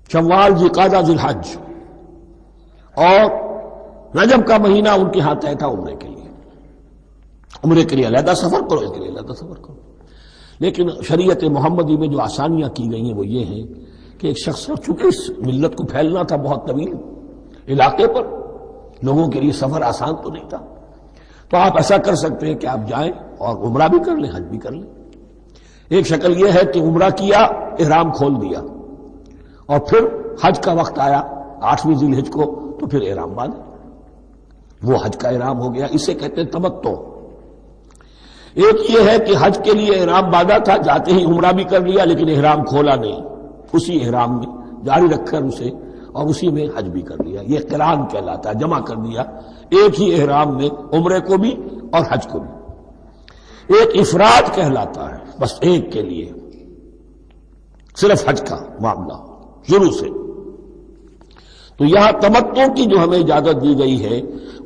شوال، ذوالقعدہ، ذوالحج، اور رجب کا مہینہ ان کے ہاں طے تھا عمرے کے لیے۔ عمرے کے لیے علیحدہ سفر کرو، اس کے لیے علیحدہ سفر کرو۔ لیکن شریعت محمدی میں جو آسانیاں کی گئی ہیں وہ یہ ہیں کہ ایک شخص، چونکہ اس ملت کو پھیلنا تھا بہت طویل علاقے پر، لوگوں کے لیے سفر آسان تو نہیں تھا، تو آپ ایسا کر سکتے ہیں کہ آپ جائیں اور عمرہ بھی کر لیں، حج بھی کر لیں۔ ایک شکل یہ ہے کہ عمرہ کیا، احرام کھول دیا، اور پھر حج کا وقت آیا 8ویں ذی الحج کو، تو پھر احرام باندھے، وہ حج کا احرام ہو گیا۔ اسے کہتے ہیں تمتع۔ ایک یہ ہے کہ حج کے لیے احرام باندھا تھا، جاتے ہی عمرہ بھی کر لیا لیکن احرام کھولا نہیں، اسی احرام میں جاری رکھ کر اسے، اور اسی میں حج بھی کر لیا۔ یہ قران کہلاتا ہے، جمع کر دیا ایک ہی احرام میں عمرے کو بھی اور حج کو بھی۔ ایک افراد کہلاتا ہے، بس ایک کے لیے صرف حج کا معاملہ شروع سے۔ تو یہاں تمتع کی جو ہمیں اجازت دی گئی ہے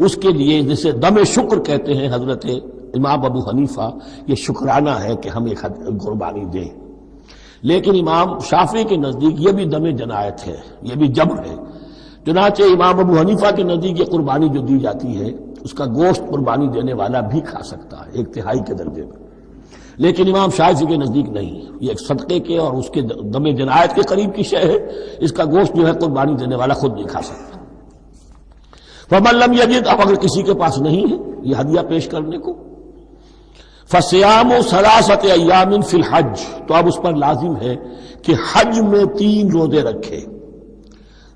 اس کے لیے، جسے دم شکر کہتے ہیں حضرت امام ابو حنیفہ، یہ شکرانہ ہے کہ ہم ایک قربانی دیں۔ لیکن امام شافعی کے نزدیک یہ بھی دم جنایت ہے، یہ بھی جبر ہے۔ چنانچہ امام ابو حنیفہ کے نزدیک یہ قربانی جو دی جاتی ہے اس کا گوشت قربانی دینے والا بھی کھا سکتا ہے 1/3 کے درجے میں، لیکن امام شافعی کے نزدیک نہیں، یہ ایک صدقے کے اور اس کے دم جنایت کے قریب کی شے ہے، اس کا گوشت جو ہے قربانی دینے والا خود نہیں کھا سکتا۔ فمن لم یجد، اب اگر کسی کے پاس نہیں ہے یہ ہدیہ پیش کرنے کو، فصیام 3 ایام فی الحج، تو اب اس پر لازم ہے کہ حج میں 3 روزے رکھے،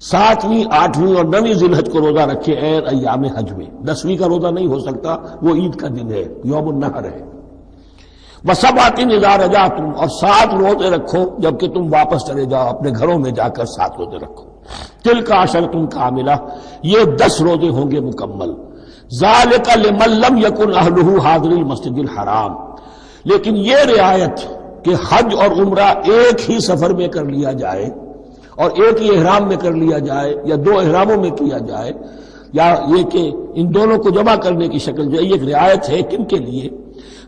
7ویں، 8ویں اور 9ویں ذی الحج کو روزہ رکھے ایام حج میں۔ 10ویں کا روزہ نہیں ہو سکتا، وہ عید کا دن ہے، یوم النحر ہے۔ وسبعۃ اذا رجعتم، اور 7 روزے رکھو جبکہ تم واپس چلے جاؤ اپنے گھروں میں جا کر 7 روزے رکھو۔ تلک عشرۃ کاملہ، یہ 10 روزے ہوں گے مکمل۔ ذالک لمن لم یکن اہلہ حاضر المسجد الحرام، لیکن یہ رعایت کہ حج اور عمرہ ایک ہی سفر میں کر لیا جائے اور ایک ہی احرام میں کر لیا جائے یا 2 احراموں میں کیا جائے، یا یہ کہ ان دونوں کو جمع کرنے کی شکل جو ہے، یہ ایک رعایت ہے کن کے لیے؟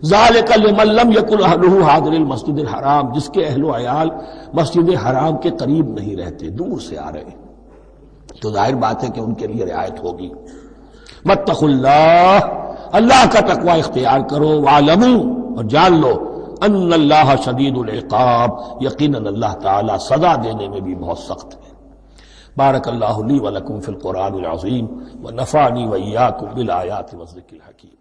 ذالک لمن لم یکن اہلہ حاضر المسجد الحرام، جس کے اہل و عیال مسجد حرام کے قریب نہیں رہتے، دور سے آ رہے ہیں، تو ظاہر بات ہے کہ ان کے لیے رعایت ہوگی۔ واتقوا اللہ، اللہ کا تقوی اختیار کرو، وعلموا، اور جان لو، ان اللہ شدید العقاب، یقیناً اللہ تعالی سزا دینے میں بھی بہت سخت ہے۔ بارک اللہ لی ولکم فی القرآن العظیم ونفعنی وإیاکم بالآیات والذکر الحکیم۔